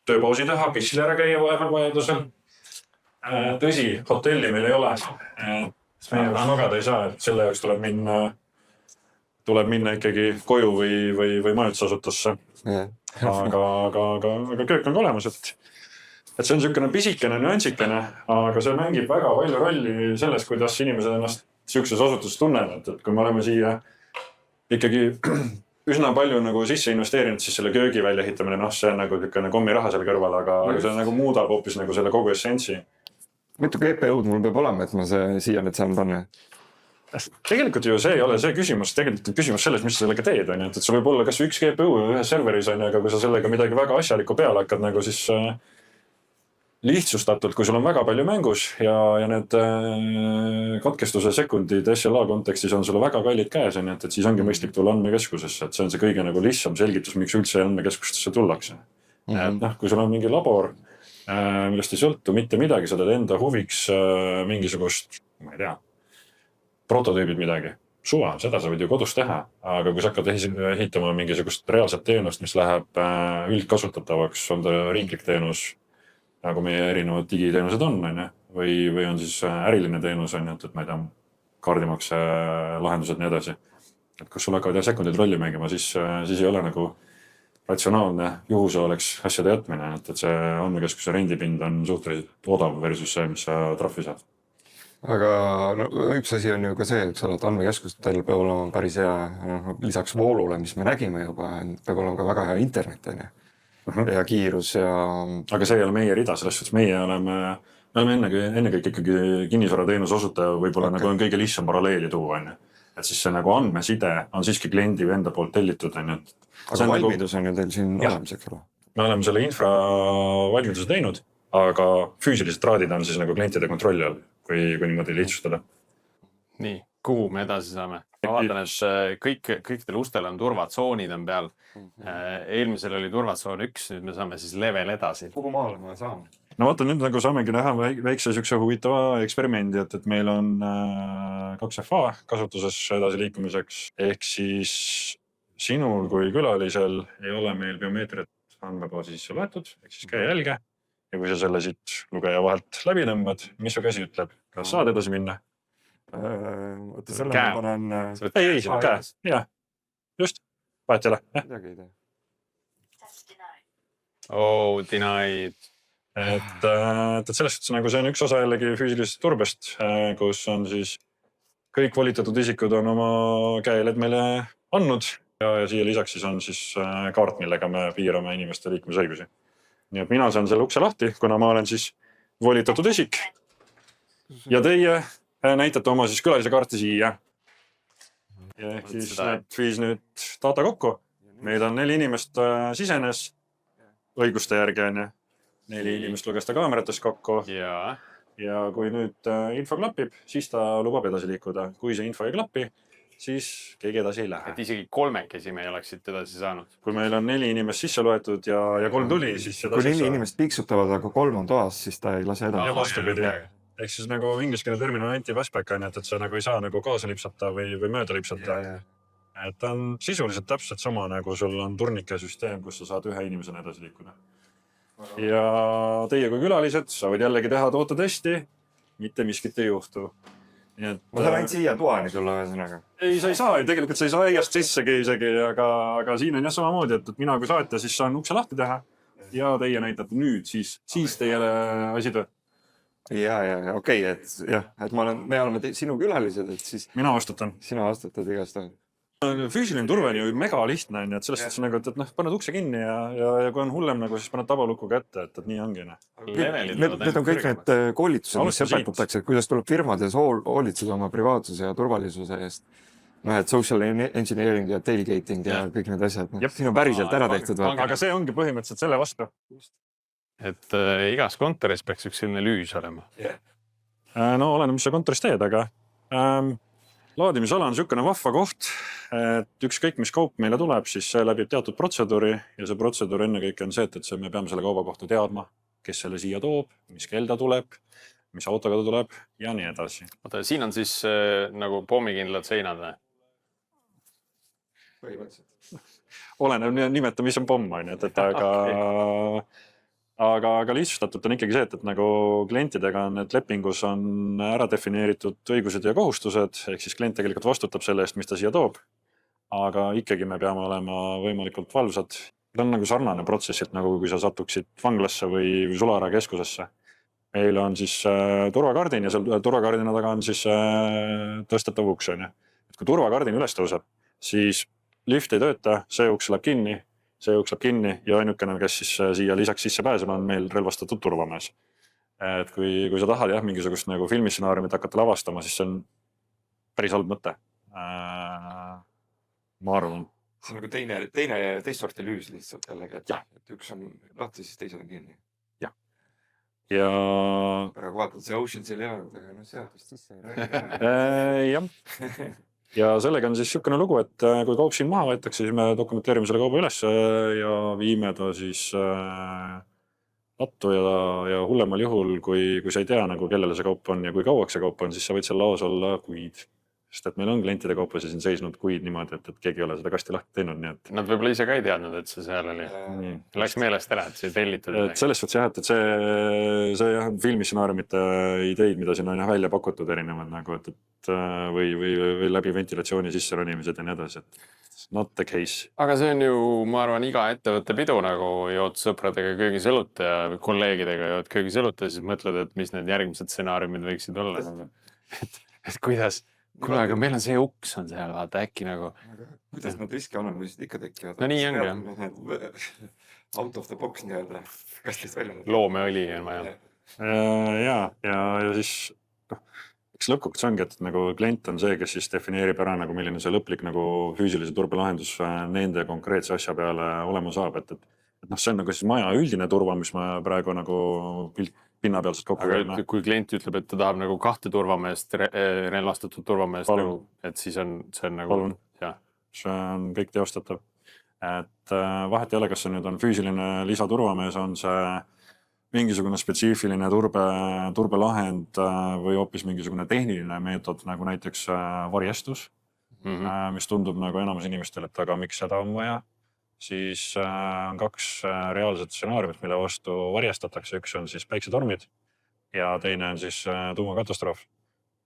tööpausi teha, pissil ära käia vahepeal vajadusel. Tõsi, hotelli meil ei ole. Meie magada ei saa, et selle jaoks tuleb minna ikkagi koju või majutusasutusse. Aga köök on olemas, et see on niisugune pisikene, nüansikene, aga see mängib väga palju rolli selles, kuidas inimesed ennast niisuguses asutuses tunnevad. Et kui me oleme siia ikkagi üsna palju nagu sisse investeerinud, siis selle köögi välja ehitamine, see on nagu niisugune kommiraha seal kõrval, aga see nagu muudab hoopis nagu selle kogu essentsi. Mitu GPU-d mul peab olema, et ma siia nüüd saan panna? Tegelikult ju see ei ole see küsimus, tegelikult küsimus selles, mis sa sellega teed. Et sul võib olla kas üks GPU ühes serveris, aga kui sa sellega midagi väga asjalikku peale hakkad, nagu siis lihtsustatult, kui sul on väga palju mängus ja need katkestuse sekundid SLA kontekstis on sulle väga kallid käes, et siis ongi mõistlik tulla andmekeskusesse, et see on see kõige nagu lihtsam selgitus, miks üldse andmekeskustesse tullakse. Kui sul on mingi labor, millest ei sõltu mitte midagi, sa teed enda huviks mingisugust, ma ei tea, prototüübid midagi. Suva, seda sa võid ju kodus teha, aga kui sa hakkad ehitama mingisugust reaalset teenust, mis läheb üldkasutatavaks, on ta riiklik teenus, nagu meie erinevad digiteenused on, või on siis äriline teenus, et ma ei tea, kaardimakse lahendused nii edasi. Et kus sul hakkavad sekundid rolli mängima, siis ei ole nagu ratsionaalne juhuse oleks asjade jätmine, et see andmekeskuse rendipind on suhteliselt odav versus see, mis sa trahvi saad. Aga üks asi on ju ka see, et andmekeskustel peab olema päris hea, lisaks voolule, mis me nägime juba, peab olema ka väga hea internet ja kiirus ja... Aga see ei ole meie rida, selles suhtes meie oleme ennekõike ikkagi kinnisvarateenuse osutaja, võib-olla nagu on kõige lihtsam paralleeli tuua. Et siis see nagu andmeside on siiski kliendi või enda poolt tellitud. Aga valmidus on ju teil siin olemas, eks ole? Me oleme selle infra valmiduse teinud, aga füüsilised traadid on siis nagu klientide kontrolli all, kui niimoodi lihtsustada. Nii, kuhu me edasi saame? Ma vaatan, et kõikidel ustel on turvatsoonid on peal. Eelmisel oli turvatsoon 1, nüüd me saame siis level edasi. Kuhu maale ma saan? No vaata, nüüd nagu saamegi näha väikse sükse huvitava eksperimendi, et meil on 2FA kasutuses edasi liikumiseks. Ehk siis sinul kui külalisel ei ole meil biomeetriat andmebaasi sisse loetud, ehk siis käe jälge. Ja kui sa selle siit lugeja vahelt läbi tõmbad, mis su käsi ütleb? Kas saad edasi minna? Selle ma panen... Ei, käe. Jah, just. Vahet jälle. Midagi ei tee. Oh, denied. Et selles suhtes nagu see on üks osa jällegi füüsilisest turbest, kus on siis kõik volitatud isikud on oma käeled meile andnud ja siia lisaks siis on siis kaart, millega me piirame inimeste liikumisõigusi. Nii et mina saan selle ukse lahti, kuna ma olen siis volitatud isik ja teie näitate oma siis külalise kaarti siia. Ja siis viis nüüd data kokku. Meid on 4 inimest sisenes õiguste järgi on 4 inimest luges ta kaamerates kokku. Ja kui nüüd info klapib, siis ta lubab edasi liikuda. Kui see info ei klapi, siis keegi edasi ei lähe. Et isegi 3 me ei oleks siit edasi saanud. Kui meil on 4 inimest sisse loetud ja 3 tuli, siis kui 4 inimest piiksutavad, aga 3 on toas, siis ta ei lase edasi. Ja vastupidi. Ehk siis nagu ingliskeelne termin on anti-fastback, et sa nagu ei saa nagu kaasa lipsata või mööda lipsata. Et ta on sisuliselt täpselt sama, nagu sul on turnike süsteem, kus sa saad ühe inimesena edasi liikuda. Ja teie kui külalised saavad jällegi teha tootetesti, mitte miskit ei juhtu. Ma saan ainult siia toani tulla ühesõnaga. Ei, sa ei saa, tegelikult sa ei saa aiast sissegi isegi, aga siin on jah samamoodi, et mina kui saatja siis saan ukse lahti teha ja teie näitate nüüd, siis teie asi töö. Ja, okei, et me oleme sinu külalised, et siis... Mina vastutan. Sina vastutad igast. Füüsiline turve on ju mega lihtne, et sellest suhtes nagu, et paned ukse kinni ja kui on hullem, nagu siis paned tabalukuga ette, et nii ongi. Need on kõik need koolitused, mis õpetatakse, kuidas tuleb firmades hoolitseda oma privaatsuse ja turvalisuse eest. Et social engineering ja tailgating ja kõik need asjad. Siin on päriselt ära tehtud. Aga see ongi põhimõtteliselt selle vastu. Et igas kontoris peaks üks selline lüüs olema. No oleneb, mis sa kontoris teed, aga laadimisala on niisugune vahva koht, et ükskõik mis kaup meile tuleb, siis see läbib teatud protseduuri ja see protseduur ennekõike on see, et me peame selle kauba kohta teadma, kes selle siia toob, mis kell ta tuleb, mis autoga ta tuleb ja nii edasi. Oota, siin on siis nagu pommikindlad seinad või? Põhimõtteliselt. Oleneb nimeta, mis on pomm, aga lihtsustatult on ikkagi see, et nagu klientidega need lepingus on ära defineeritud õigused ja kohustused, ehk siis klient tegelikult vastutab selle eest, mis ta siia toob. Aga ikkagi me peame olema võimalikult valvsad. Ta on nagu sarnane protsess, et nagu kui sa satuksid vanglasse või sularajakeskusesse. Meil on siis turvakardin ja seal turvakardina taga on siis tõstetav uks. Kui turvakardin üles tõuseb, siis lift ei tööta, see uks läheb kinni ja ainukene, kes siis siia lisaks sisse pääseb, on meil relvastatud turvamees. Et kui sa tahad mingisugust nagu filmistsenaariumit hakata lavastama, siis see on päris halb mõte. Ma arvan. See on nagu teist sorti lüüs lihtsalt jällegi, et üks on lahti, siis teised on kinni. Ja praegu vaatad see Ocean's 11, aga seadust sisse ei räägi. Jah. Ja sellega on siis niisugune lugu, et kui kaup siin maha võetakse, siis me dokumenteerime selle kauba üles ja viime ta siis lattu ja hullemal juhul, kui sa ei tea, nagu kellele see kaup on ja kui kauaks see kaup on, siis sa võid seal laos olla kuid. Sest et meil on klientide kaupasi siin seisnud kuid niimoodi, et keegi ei ole seda kasti lahti teinud. Nii et... Nad võib-olla ise ka ei teadnud, et see seal oli. Läks meelest ära, et see tellitud. Selles suhtes et see filmistsenaariumite ideid, mida siin on välja pakutud erinevad nagu, või läbi ventilatsiooni sisse ronimised ja nii edasi, et not the case. Aga see on ju, ma arvan, iga ettevõtte pidu, nagu jood sõpradega köögisõlut ja kolleegidega jood köögisõlut ja siis mõtled, et mis need järgmised stsenaariumid võiksid olla. Et kuidas... Kuule, aga meil on see uks on seal, vaata äkki nagu... Kuidas nad riskianalüüsid ikka tekivad? No nii ongi. Out of the box nii-öelda. Kastist välja. Loomeõli on vaja. Ja siis eks lõpuks ongi, et nagu klient on see, kes siis defineerib ära, nagu milline see lõplik nagu füüsilise turbelahendus nende konkreetse asja peale olema saab. Et see on nagu siis maja üldine turva, mis ma praegu nagu pinnapealselt kokku käime. Aga kui klient ütleb, et ta tahab nagu 2 turvameest, relvastatud turvameest, nagu, et siis see on nagu... See on kõik teostatav. Et vahet ei ole, kas see nüüd on füüsiline lisaturvamees, on see mingisugune spetsiifiline turbelahend või hoopis mingisugune tehniline meetod, nagu näiteks varjestus, mis tundub nagu enamus inimestele, et aga miks seda on vaja. Siis on 2 reaalset stsenaariumit, mille vastu varjestatakse. Üks on siis päiksetormid ja teine on siis tuumakatastroof.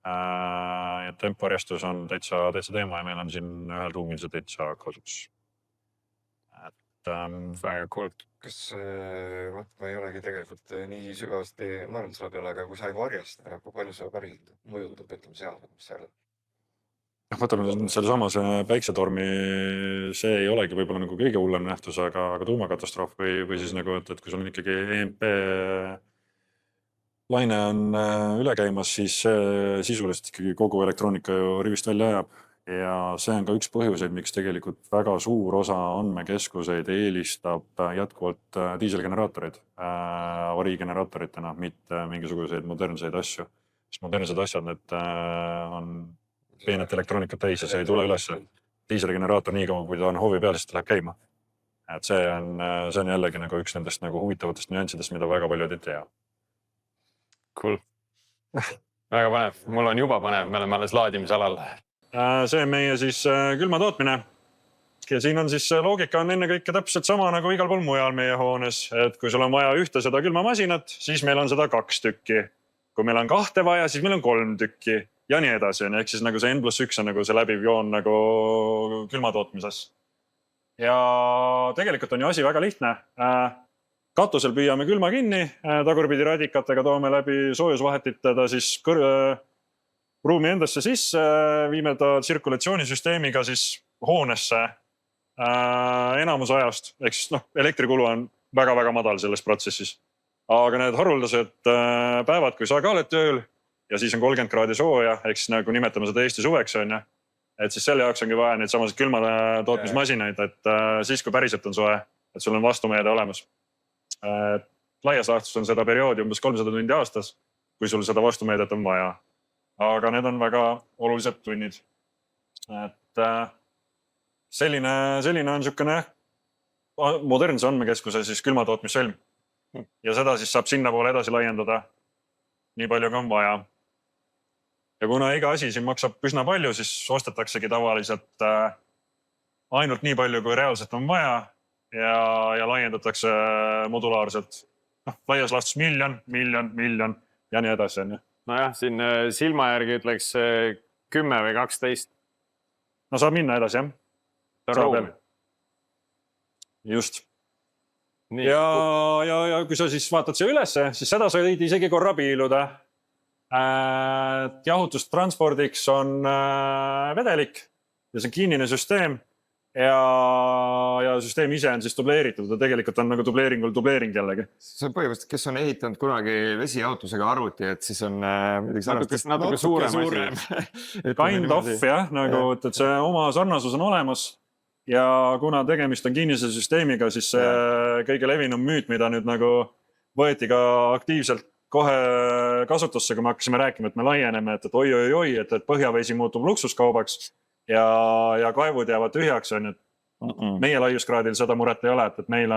Ja tempvarjestus on täitsa teema ja meil on siin ühel ruumil see täitsa kasutus. Väga cool. Kas ma ei olegi tegelikult nii sügavasti mõelnud selle peale, aga kui sa ei varjasta, kui palju see päriselt mõjutab, ütleme seal, mis seal? Võtame selle samas päiksetormi, see ei olegi võib-olla nagu kõige hullem nähtus, aga tuumakatastroof või siis nagu, et kui sul on ikkagi EMP laine on üle käimas, siis sisuliselt ikkagi kogu elektroonika ju rivist välja ajab. Ja see on ka üks põhjuseid, miks tegelikult väga suur osa andmekeskuseid eelistab jätkuvalt diiselgeneraatorid avariigeneraatoritena, mitte mingisuguseid modernseid asju. Sest modernsed asjad, need on peenet elektroonikat täis ja see ei tule üles. Diiselgeneraator nii kaua, kui ta on hoovi peal, siis ta läheb käima. Et see on jällegi nagu üks nendest nagu huvitavatest nüanssidest, mida väga paljud ei tea. Cool. Väga panev. Mul on juba panev. Me oleme alles laadimisalal. See on meie siis külmatootmine. Ja siin on siis loogika on ennekõike täpselt sama nagu igal pool mujal meie hoones. Et kui sul on vaja ühte seda külmamasinat, siis meil on seda 2 tükki. Kui meil on 2 vaja, siis meil on 3 tükki. Ja nii edasi. Ehk siis nagu see N+1 on nagu see läbiv joon nagu külmatootmises. Ja tegelikult on ju asi väga lihtne. Katusel püüame külma kinni, tagurpidi radikatega toome läbi soojusvahetiteda siis ruumi endasse sisse, viime ta tsirkulatsioonisüsteemiga siis hoonesse enamus ajast, ehk siis elektrikulu on väga-väga madal selles protsessis. Aga need haruldased päevad, kui sa ka oled tööl ja siis on 30 kraadi sooja, ehk siis nagu nimetame seda Eesti suveks on ja, et siis selle jaoks ongi vaja neid samasid külmatootmismasinaid, et siis kui päriselt on soe, et sul on vastumeede olemas. Laias laastus on seda perioodi umbes 300 tundi aastas, kui sul seda vastumeedet on vaja. Aga need on väga olulised tunnid. Et selline on niisugune modernse andmekeskuse siis külmatootmissõlm. Ja seda siis saab sinna poole edasi laiendada nii palju, kui on vaja. Ja kuna iga asi siin maksab üsna palju, siis ostetaksegi tavaliselt ainult nii palju, kui reaalselt on vaja ja laiendatakse modulaarselt. Laias laastus miljon ja nii edasi. Nojah, siin silma järgi ütleks 10 või 12. No saab minna edasi, jah? Saab veel. Just. Nii. Ja kui sa siis vaatad siia ülesse, siis seda sa võid isegi korra piiluda. Jahutustranspordiks on vedelik ja see on kinnine süsteem ja süsteem ise on siis dubleeritud ja tegelikult on nagu dubleering jällegi. See on põhimõtteliselt, kes on ehitanud kunagi vesijahutusega arvuti, et siis on natuke suurem. Kind of, jah, nagu, et see oma sarnasus on olemas ja kuna tegemist on kinnise süsteemiga, siis see kõige levinum müüt, mida nüüd nagu võeti ka aktiivselt kohe kasutusse, kui me hakkasime rääkima, et me laieneme, et oi, et põhjavesi muutub luksuskaubaks ja kaevud jäävad tühjaks. Meie laiuskraadil seda muret ei ole, et meil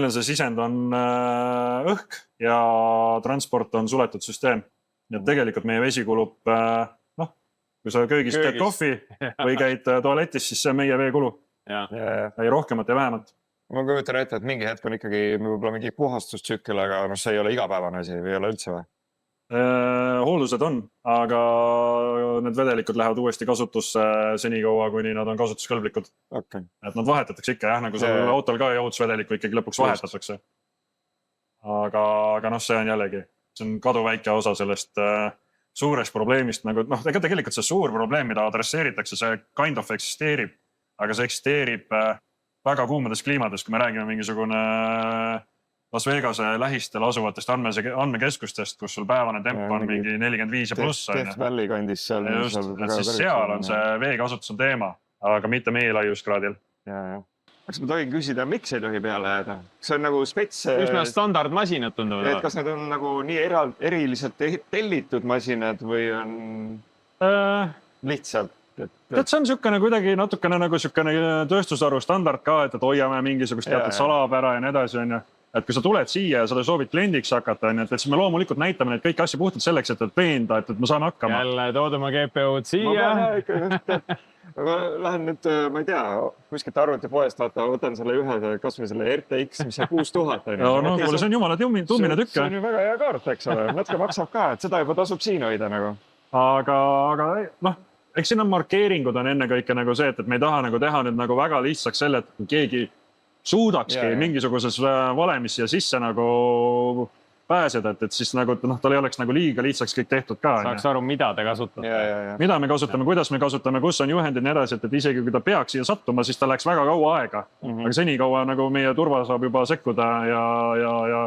on see sisend on õhk ja transport on suletud süsteem. Ja tegelikult meie vesi kulub, kui sa köögis teed kohvi või käid tualetis, siis see on meie veekulu. Ei rohkemat ja vähemat. Ma kujutan ette, et mingi hetk on ikkagi võib-olla mingi puhastustsükkel, aga see ei ole igapäevane asi või ei ole üldse või? Hooldused on, aga need vedelikud lähevad uuesti kasutusse senikaua, kuni nad on kasutuskõlblikud. Okay. Et nad vahetatakse ikka, jah, nagu sul autol ka jahutusvedelikku ikkagi lõpuks vahetatakse. Aga see on jällegi, see on kaduväike osa sellest suurest probleemist. Ega tegelikult see suur probleem, mida adresseeritakse, see kind of eksisteerib, aga see eksisteerib väga kuumades kliimades, kui me räägime mingisugune Las Vegase lähistel asuvatest andmekeskustest, kus sul päevane temp on mingi 45 ja pluss. Death Valley kandis seal. Seal on see veekasutus on teema, aga mitte meie laiuskraadil. Kas ma tohin küsida, miks ei tohi peale jääda? See on nagu spets... Üsna standardmasinad tunduvad. Kas need on nagu nii eriliselt tellitud masinad või on lihtsalt? See on niisugune kuidagi natukene nagu niisugune tööstusharu standard ka, et hoiame mingisugust teatud salapära ja nii edasi. Et kui sa tuled siia ja sa soovid kliendiks hakata, et siis me loomulikult näitame neid kõiki asju puhtalt selleks, et veenda, et me saame hakkama. Jälle tood oma GPU-d siia. Ma lähen nüüd, ma ei tea, kuskilt arvutipoest võtan selle ühe, kas või selle RTX, mis see 6000 on. No, kuule, see on jumala tummine tükk. See on ju väga hea kaart, eks ole. Natuke maksab ka, et seda juba tasub siin hoida nagu. Aga eks siin on markeeringud on enne kõike nagu see, et me ei taha nagu teha nüüd nagu väga lihtsaks selle, et keegi suudakski mingisuguses valemis ja sisse nagu pääseda, et siis nagu, tal ei oleks nagu liiga lihtsaks kõik tehtud ka. Saaks aru, mida te kasutate. Mida me kasutame, kuidas me kasutame, kus on juhendid nii edasi, et isegi kui ta peaks siia sattuma, siis ta läks väga kaua aega. Aga senikaua nagu meie turva saab juba sekkuda ja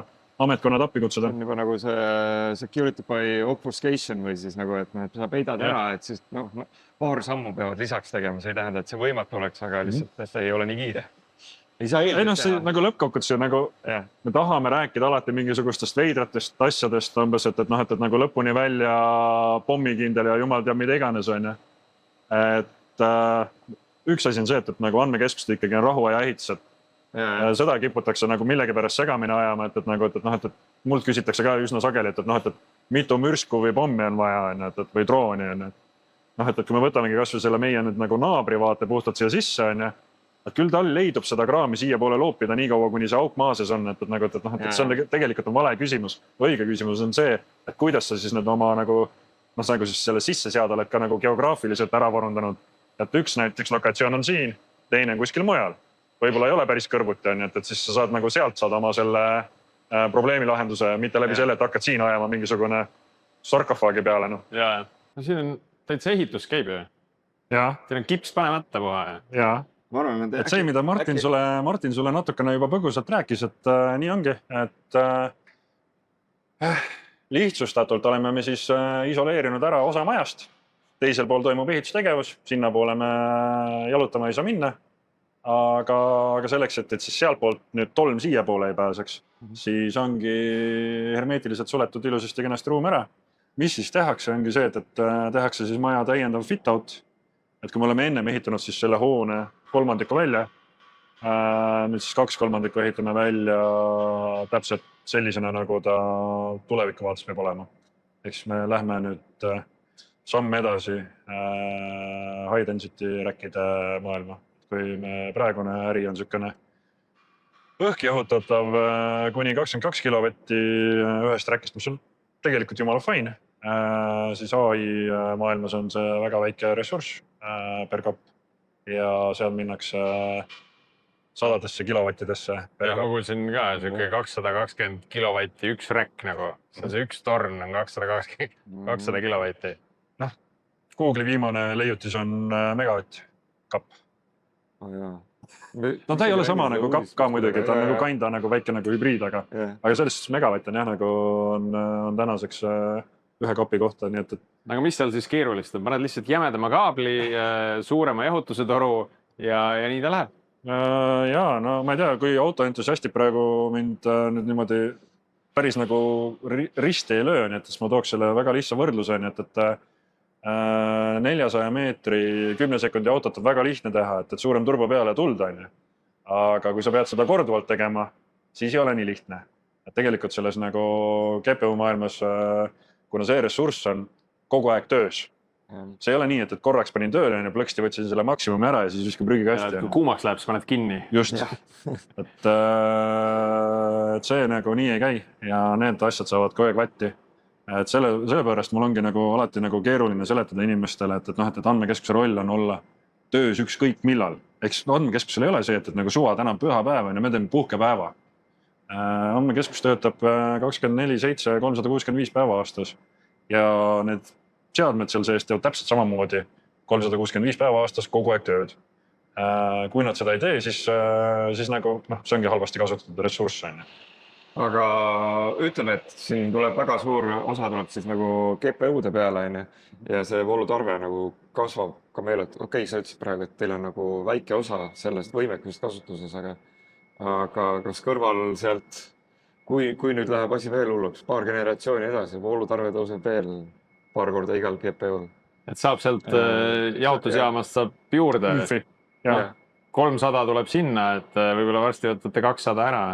ametkonnad appi kutsuda. See on juba nagu see security by obfuscation või siis nagu, et sa peidad ära, et siis paar sammu peavad lisaks tegema. See ei tähenda, et see võimatu oleks, aga lihtsalt see ei ole nii kiire. See nagu lõppkokkuvõttes nagu me tahame rääkida alati mingisugustest veidratest asjadest umbes, et nagu lõpuni välja pommikindel ja jumal teab mida iganes on. Et üks asi on see, et nagu andmekeskust ikkagi on rahuaja ehitused. Seda kiputakse nagu millegi pärast segamine ajama, et mult küsitakse ka üsna sageli, et mitu mürsku või pommi on vaja või drooni. Et kui me võtamegi kas või selle meie nüüd nagu naabri vaate puhtalt siia sisse on, et küll tal leidub seda kraami siia poole loopida nii kaua, kuni see auk maases on, et see on tegelikult on vale küsimus. Õige küsimus on see, et kuidas sa siis nüüd oma nagu siis selle sisse seada oled ka nagu geograafiliselt ära varundanud. Et üks näiteks lokatsioon on siin, teine kuskil mujal. Võib-olla ei ole päris kõrvuti, et siis sa saad nagu sealt saada oma selle probleemi lahenduse, mitte läbi selle, et hakkad siin ajama mingisugune sarkofaagi peale. Siin on täitsa ehitus käib ju. Jaa, Teil on kips panemata puha. jaa. ma arvan, Et see, mida Martin sulle natukene juba põgusalt rääkis, et nii ongi, et lihtsustatult oleme me siis isoleerinud ära osa majast. Teisel pool toimub ehitustegevus, sinna poole me jalutama ei saa minna. Aga selleks, et siis sealt poolt nüüd tolm siia poole ei pääseks, siis ongi hermeetiliselt suletud ilusasti kenasti ruum ära. Mis siis tehakse, ongi see, et tehakse siis maja täiendav fit-out. Et kui me oleme enne ehitanud siis selle hoone kolmandiku välja, nüüd siis 2/3 ehitame välja täpselt sellisena, nagu ta tuleviku vaates peab olema. Eks me lähme nüüd samm edasi high density räkkide maailma. Kui me praegune äri on sükene õhki jahutatav kuni 22 kilovatti ühest räkist, mis on tegelikult jumala fine, siis AI maailmas on see väga väike ressurss per kap ja seal minnakse sadadesse kilovattidesse. Ja ma kuulsin ka, siuke 220 kilovatti üks räkk nagu. See üks torn on 200 kilovatti. Google'i viimane leiutis on megavatt kapp. No ta ei ole sama nagu kapp ka muidugi, ta on nagu kinda nagu väike nagu hübriid, aga selles suhtes megavatt on jah, nagu on tänaseks ühe kapi kohta, nii et. Aga mis seal siis keerulist on? Paned lihtsalt jämedama kaabli, suurema jahutuse toru ja nii ta läheb? Jaa, no ma ei tea, kui autoentusiastid praegu mind nüüd niimoodi päris nagu risti ei löö, nii et ma tooks selle väga lihtsa võrdluse, nii et 400 meetri 10 sekundi autot on väga lihtne teha, et suurem turbo peale tulda on. Aga kui sa pead seda korduvalt tegema, siis ei ole nii lihtne. Et tegelikult selles nagu GPU maailmas, kuna see ressurss on kogu aeg töös. See ei ole nii, et korraks panin tööle ja plõksti võtsin selle maksimumi ära ja siis viskab prügikasti. Kui kuumaks läheb, siis paned kinni. Just. Et see nagu nii ei käi ja need asjad saavad kogu aeg vatti. Et sellepärast mul ongi nagu alati nagu keeruline seletada inimestele, et andmekeskuse roll on olla töös ükskõik millal. Eks andmekeskusel ei ole see, et nagu suva täna pühapäeva ja me teeme puhkepäeva. Andmekeskus töötab 24/7 365 päeva aastas ja need seadmed seal sees teevad täpselt samamoodi 365 päeva aastas kogu aeg tööd. Kui nad seda ei tee, siis nagu, see ongi halvasti kasutatud ressurss. Aga ütleme, et siin tuleb väga suur osa tuleb siis nagu GPU-de peale ja see voolutarve nagu kasvab ka meil, et okei, sa ütlesid praegu, et teil on nagu väike osa sellest võimekust kasutuses, aga kas kõrval sealt, kui nüüd läheb asi veel hulluks, paar generatsiooni edasi, voolutarve tõuseb veel paar korda igal GPU-l. Et saab sealt jaotusjaamast saab juurde. 300 tuleb sinna, et võib-olla varsti võtate 200 ära.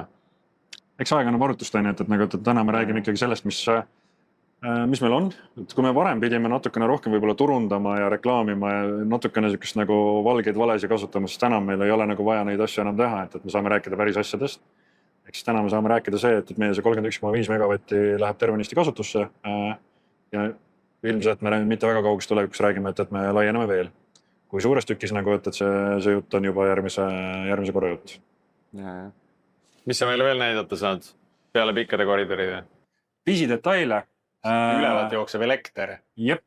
Eks aeg annab arutust, et nagu täna me räägime ikkagi sellest, mis meil on. Et kui me varem pidime natukene rohkem võib-olla turundama ja reklaamima ja natukene sükest nagu valgeid valesi kasutama, siis täna meil ei ole nagu vaja neid asju enam teha, et me saame rääkida päris asjadest. Eks täna me saame rääkida see, et meie see 31,5 megavatti läheb tervenisti kasutusse ja ilmselt me mitte väga kaugus tulevikus räägime, et me laieneme veel. Kui suures tükis nagu, et see jutt on juba järgmise korra jutt. Mis sa meile veel näidata saad peale pikkade koridoride? Pisidetaile. Ülevalt jooksev elekter. Jep.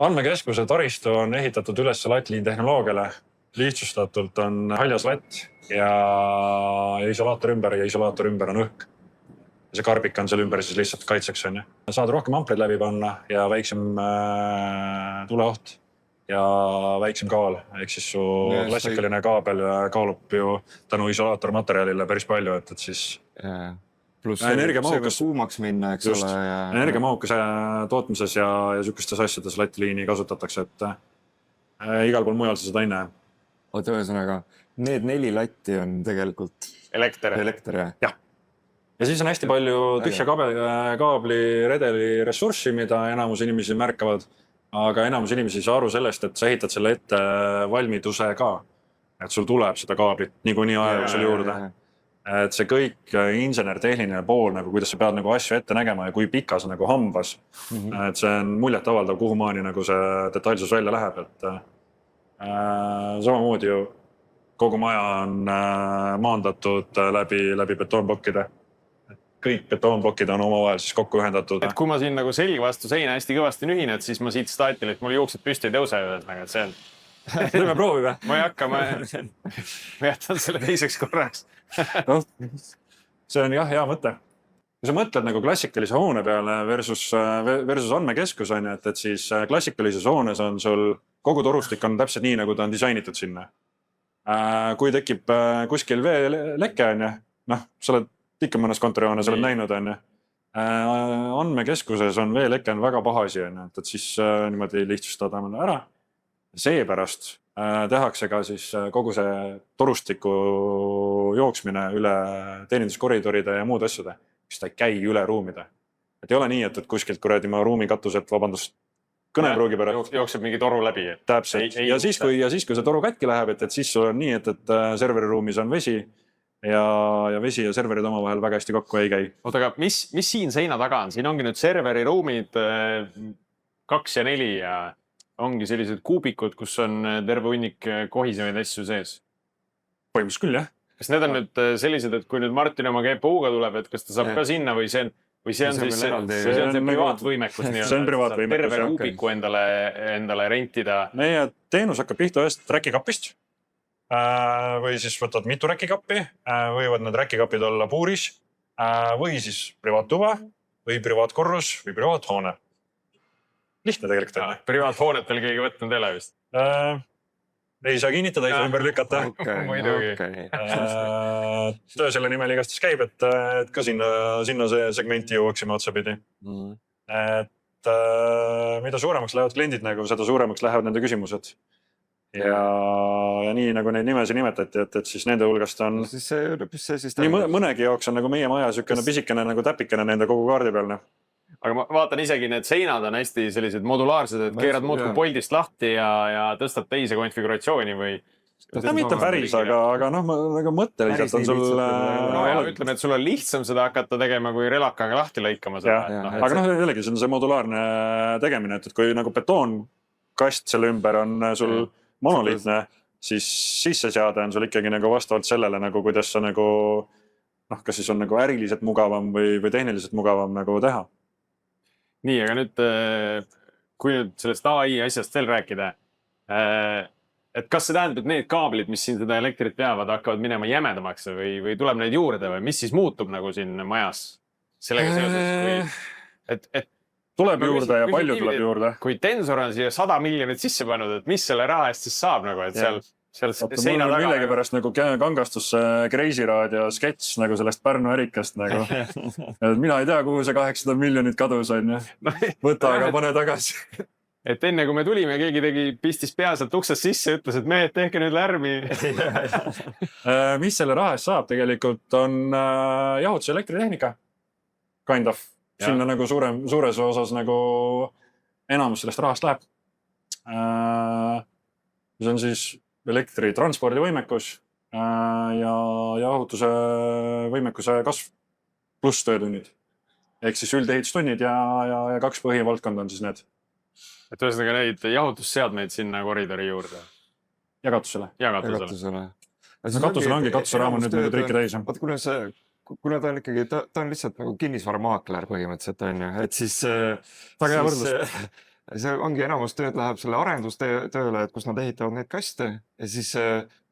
Andmekeskuse taristu on ehitatud üles lattliin tehnoloogiale. Lihtsustatult on haljas latt ja isolaator ümber ja isolaator ümber on õhk. Ja see karbik on seal ümber siis lihtsalt kaitseks. Saad rohkem ampleid läbi panna ja väiksem tuleoht ja väiksem kaal, ehk siis su klassikaline kaabel kaalub ju tänu isolaatormaterjalile päris palju, et siis pluss see ka kuumaks minna, eks ole. Energiamahukuse tootmises ja sükestes asjades lattiliini kasutatakse, et igal pool mujal sa seda ei näe. Oota, ühesõnaga, need 4 latti on tegelikult elekter, jah. Ja siis on hästi palju tühja kaabli redeli ressurssi, mida enamus inimesi märkavad. Aga enamus inimesi ei saa aru sellest, et sa ehitad selle ette valmidusega, et sul tuleb seda kaablit niikuinii aja jooksul juurde. Et see kõik insener-tehniline pool, nagu kuidas sa pead nagu asju ette nägema ja kui pika sa nagu hambas, et see on muljet avaldav, kuhu maani nagu see detailsus välja läheb. Et samamoodi ju kogu maja on maandatud läbi betoonplokkide. kõik betoonplokid on omavahel siis kokku ühendatud. Et kui ma siin nagu selg vastu seina hästi kõvasti nühin, et siis ma siit staatiliselt, mul juuksed püsti ei tõuse, et see on. Teeme proovi või? Ma ei hakka, ma jätan selle teiseks korraks. No, see on jah, hea mõte. Kui sa mõtled nagu klassikalise hoone peale versus andmekeskus on, et siis klassikalises hoones on sul kogu torustik on täpselt nii, nagu ta on disainitud sinna. Kui tekib kuskil veeleke, noh, sa oled ikka mõnes kontorihoones oled näinud, andmekeskuses on veeleke on väga paha asi, et siis niimoodi lihtsustada ära. Seepärast tehakse ka siis kogu see torustiku jooksmine üle teeninduskoridoride ja muud asjade, mis ta ei käi üle ruumide. Et ei ole nii, et kuskilt kuradi ma ruumi katuselt, vabandust, kõnepruugi pärast. Jookseb mingi toru läbi. Täpselt. Ja siis, kui see toru katki läheb, et siis sul on nii, et serveriruumis on vesi ja vesi ja serverid omavahel väga hästi kokku ei käi. Oota, aga mis siin seina taga on? Siin ongi nüüd serveriruumid 2 ja 4 ja ongi sellised kuubikud, kus on terve hunnik kohisevaid asju sees. Põhimõtteliselt küll, jah. Kas need on nüüd sellised, et kui nüüd Martin oma GPU-ga tuleb, et kas ta saab ka sinna või see on siis see privaatvõimekus? See on privaatvõimekus. Terve kuubiku endale rentida. Meie teenus hakkab pihta ühest räkikapist või siis võtad mitu räkikappi, võivad need räkikapid olla puuris või siis privaattuba või privaatkorrus või privaathoone. Lihtne tegelikult on. Privaathoonet veel keegi võtnud ei ole vist? Ei saa kinnitada, ei saa ümber lükata. Töö selle nimel igastes käib, et ka sinna see segmenti jõuaksime otsapidi. Et mida suuremaks lähevad kliendid, seda suuremaks lähevad nende küsimused. Ja nii nagu neid nimesi nimetati, et siis nende hulgast on nii mõnegi jaoks on nagu meie maja sükene pisikene nagu täpikene nende kogu kaardi peal. Aga ma vaatan isegi need seinad on hästi sellised modulaarsed, et keerad muudkui poldist lahti ja tõstad teise konfiguratsiooni või... No mitte päris, aga mõtteliselt on sul... Ütleme, et sul on lihtsam seda hakata tegema, kui relakaga lahti lõikama seda. Aga jällegi, see on see modulaarne tegemine, et kui nagu betoonkast selle ümber on sul monoliitne, siis sisseseade on sul ikkagi nagu vastavalt sellele, nagu kuidas sa nagu... kas siis on nagu äriliselt mugavam või tehniliselt mugavam nagu teha. Nii, aga nüüd, kui nüüd sellest AI asjast veel rääkida, et kas see tähendab, et need kaablid, mis siin seda elektrit peavad, hakkavad minema jämedamaks või tuleb neid juurde või mis siis muutub nagu siin majas sellega seoses? Et tuleb juurde ja palju tuleb juurde. Kui Tensor on siia 100 miljonit sisse pannud, et mis selle raha eest siis saab nagu, et seal seina taga... Millegi pärast nagu kangastus Crazy Raadio sketš nagu sellest Pärnu ärikast nagu. Mina ei tea, kuhu see 800 miljonit kadus on. Võta, aga pane tagasi. Et enne kui me tulime, keegi pistis pea sealt uksest sisse, ütles, et mehed, tehke nüüd lärmi. Mis selle raha eest saab tegelikult on jahutus elektritehnika. Kind of. Sinna nagu suures osas nagu enamus sellest rahast läheb. See on siis elektritranspordi võimekus ja jahutuse võimekuse kasv pluss töötunnid. Ehk siis üldeehitustunnid ja 2 põhivaldkond on siis need. Et ühesõnaga neid jahutusseadmeid sinna koridori juurde? Ja katusele. Katusele ongi, katuseraam on nüüd triiki täis. Kuna ta on ikkagi, ta on lihtsalt nagu kinnisvaramaakler põhimõtteliselt on ju, et siis väga hea võrdlus. See ongi enamus tööd läheb selle arendustööle, et kus nad ehitavad neid kaste ja siis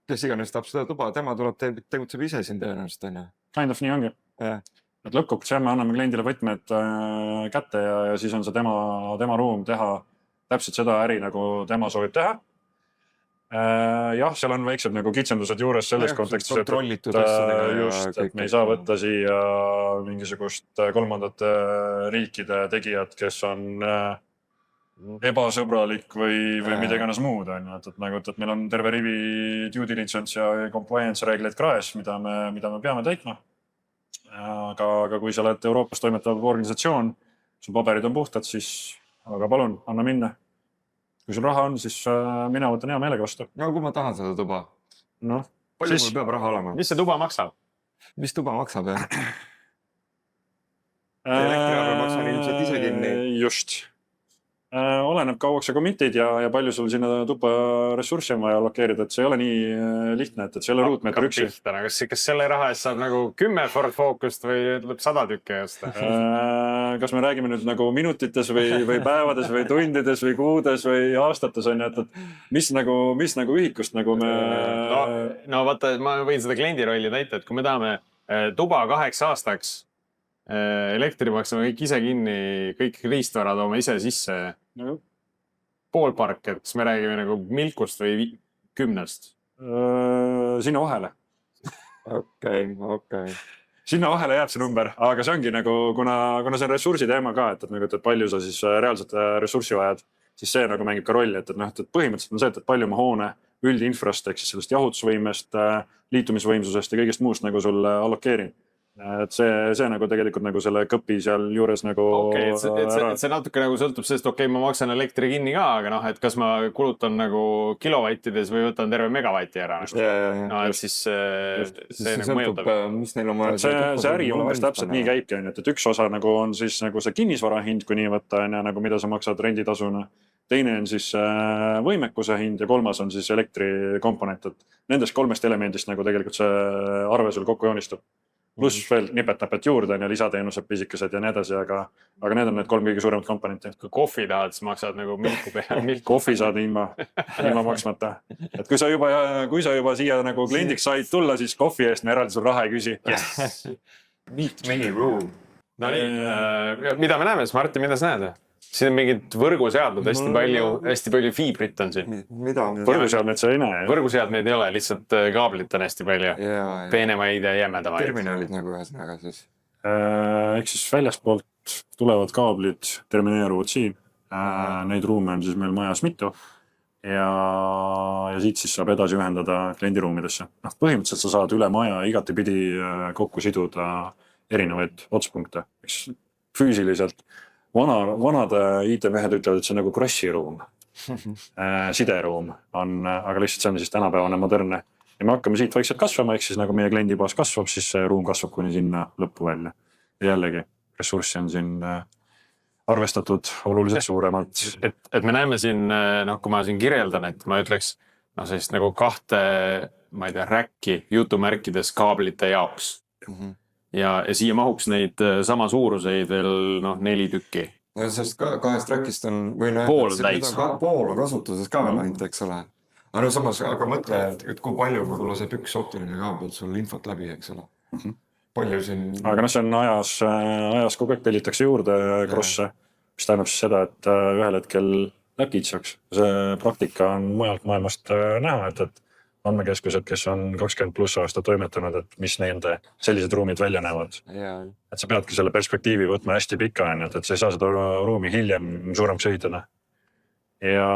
kes iganes tahab seda tuba, tema tuleb tegutseb ise siin tõenäoliselt on ju. Kind of nii ongi. Et lõpuks me anname kliendile võtmed kätte ja siis on see tema ruum teha täpselt seda äri, nagu tema soovib teha. Jah, seal on väiksed nagu kitsendused juures selles kontekstis, et me ei saa võtta siia mingisugust kolmandate riikide tegijad, kes on ebasõbralik või mida iganes muud. Et meil on terve rivi due diligence ja compliance reegleid kraes, mida me peame täitma. Aga kui sa oled Euroopas toimetav organisatsioon, sul paberid on puhtad, siis aga palun, anna minna. Kui sul raha on, siis mina võtan hea meelega vastu. Ja kui ma tahan seda tuba? Palju mul peab raha olema? Mis see tuba maksab? Mis tuba maksab, jah? Elektriarve maksan ilmselt ise kinni. Just. Oleneb kauaks sa commit'id ja palju sul sinna tuppa ressurssi on vaja allokeerida, et see ei ole nii lihtne, et see ei ole ruutmeeter üksi. Kas selle raha eest saab nagu 10 Ford Focust või tuleb 100 tükki osta? Kas me räägime nüüd nagu minutites või päevades või tundides või kuudes või aastates on ju, et mis nagu ühikust nagu me... No vaata, ma võin seda kliendi rolli täita, et kui me tahame tuba 8 aastaks, elektri maksame kõik ise kinni, kõik riistvara toome ise sisse. Pool park, et kas me räägime nagu milkust või 10-st? Sinna vahele. Okei. Sinna vahele jääb see number, aga see ongi nagu, kuna see on ressursi teema ka, et palju sa siis reaalselt ressurssi vajad, siis see nagu mängib ka rolli, et põhimõtteliselt on see, et palju ma hoone üldinfrast, ehk siis sellest jahutusvõimest, liitumisvõimsusest ja kõigest muust nagu sulle allokeerin. Et see nagu tegelikult nagu selle kõpi seal juures nagu... Okei, et see natuke nagu sõltub sellest, ma maksan elektri kinni ka, aga et kas ma kulutan nagu kilovattides või võtan terve megavatti ära. No, et siis see nagu mõjutab. Mis neil on vaja... See äri umbes täpselt nii käibki, et üks osa nagu on siis nagu see kinnisvara hind, kui nii võtta, nagu mida sa maksad renditasuna. Teine on siis võimekuse hind ja kolmas on siis elektrikomponent. Nendest 3 elemendist nagu tegelikult see arve sul kokku joonistub. Pluss veel nipet-näpet juurde ja lisateenused pisikesed ja nii edasi, aga need on need 3 kõige suuremat komponenti. Kui kohvi tahad, siis maksad nagu milku peale. Kohvi saad ilma maksmata. Et kui sa juba siia nagu kliendiks said tulla, siis kohvi eest me eraldi sul raha ei küsi. Yes. Meet me room. No nii, mida me näeme, Martin, mida sa näed? Siin on mingid võrguseadmed, hästi palju fiibrit on siin. Mida? Võrguseadmed sa ei näe. Võrguseadmed ei ole, lihtsalt kaablit on hästi palju. Peenemaid ja jämedamaid. Terminalid nagu ühesõnaga siis. Ehk siis väljaspoolt tulevad kaablid termineeruvad siin. Neid ruume on siis meil majas mitu. Ja siit siis saab edasi ühendada kliendiruumidesse. Põhimõtteliselt sa saad üle maja igatepidi kokku siduda erinevaid otspunkte. Füüsiliselt. Vanade IT-mehed ütlevad, et see on nagu crossiruum, sideruum on, aga lihtsalt see on siis tänapäevane modernne. Ja me hakkame siit vaikselt kasvama, ehk siis nagu meie kliendibaas kasvab, siis see ruum kasvab kuni sinna lõppu välja. Ja jällegi, ressurssi on siin arvestatud oluliselt suuremalt. Et me näeme siin, kui ma siin kirjeldan, et ma ütleks sellist nagu 2, ma ei tea, räkki jutumärkides kaablite jaoks. Ja siia mahuks neid sama suuruseid veel 4 tükki. Ja sest 2 räkist on... Pool täis. Pool on kasutuses ka veel ainult, eks ole. Aga samas, mõtle, et kui palju võib-olla see üks optiline kaabel sul infot läbi, eks ole. Palju siin... Aga see on ajas kogu aeg tellitakse juurde krosse, mis tähendab siis seda, et ühel hetkel läheb kitsaks. See praktika on mujalt maailmast näha, et andmekeskused, kes on 20+ aastat toimetanud, et mis nende sellised ruumid välja näevad. Et sa peadki selle perspektiivi võtma hästi pika, et sa ei saa seda ruumi hiljem suuremaks ehitada. Ja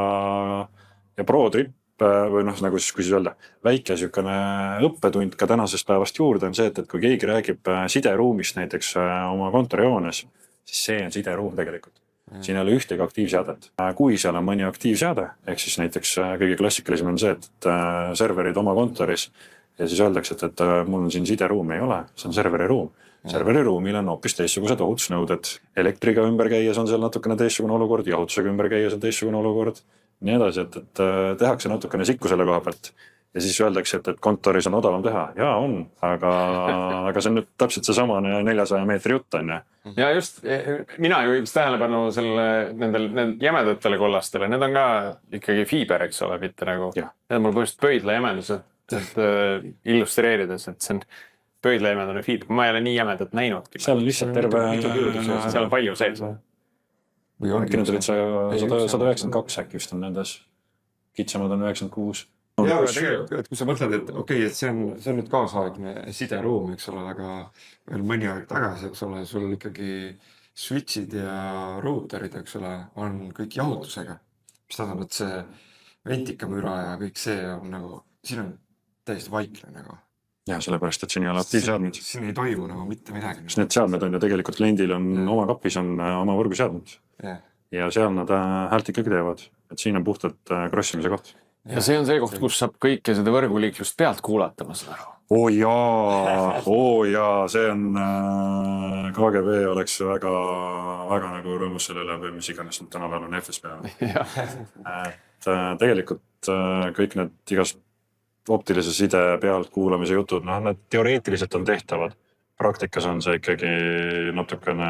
ProTrip, või nagu siis, kui siis öelda, väike sükane õppetund ka tänasest päevast juurde on see, et kui keegi räägib sideruumist näiteks oma kontorihoones, siis see on sideruum tegelikult. Siin ei ole ühtegi aktiivseadet. Kui seal on mõni aktiivseade, ehk siis näiteks kõige klassikalisem on see, et serverid oma kontoris ja siis öeldakse, et mul on siin sideruum, ei ole, see on serveriruum. Serveriruumil on hoopis teistsugused ohutusnõuded. Elektriga ümber käies on seal natukene teistsugune olukord, jahutusega ümber käies on teistsugune olukord. Nii edasi, et tehakse natukene sikku selle koha pealt. Ja siis öeldakse, et kontoris on odavam teha. Jaa, on, aga see on nüüd täpselt see sama 400 meetri jutt on. Ja just, mina juhiks tähelepanu nendel jämedatele kollastele. Need on ka ikkagi fiiber, eks ole, mitte nagu. Need on mul põhjust pöidla jämedused, illustreerides, et see on pöidla jämedane fiiber. Ma ei ole nii jämedat näinud. Seal on lihtsalt terve... Seal on palju sees. Äkki need olid 192 äkki vist on nendes. Kitsamad on 96. Ja, et kui sa mõtled, et okei, et see on nüüd kaasaegne sideruum, eks ole, aga veel mõni aeg tagasi, eks ole, sul ikkagi switchid ja routerid, eks ole, on kõik jahutusega. Mis tähendab, et see ventikamüra ja kõik see on nagu, siin on täiesti vaikne nagu. Ja sellepärast, et siin ei ole aktiivseadmed. Siin ei toimu nagu mitte midagi. Sest need seadmed on ju tegelikult kliendil on oma kapis on oma võrguseadmed. Ja seal nad häält ikkagi teevad. Et siin on puhtalt krossimise koht. Ja see on see koht, kus saab kõike seda võrguliiklust pealt kuulata, ma saan aru. oo jaa, see on KGB oleks väga nagu rõõmus selle üle või mis iganes nüüd tänapäeval on FSB. Et tegelikult kõik need igast optilise side pealt kuulamise jutud, need teoreetiliselt on tehtavad. Praktikas on see ikkagi natukene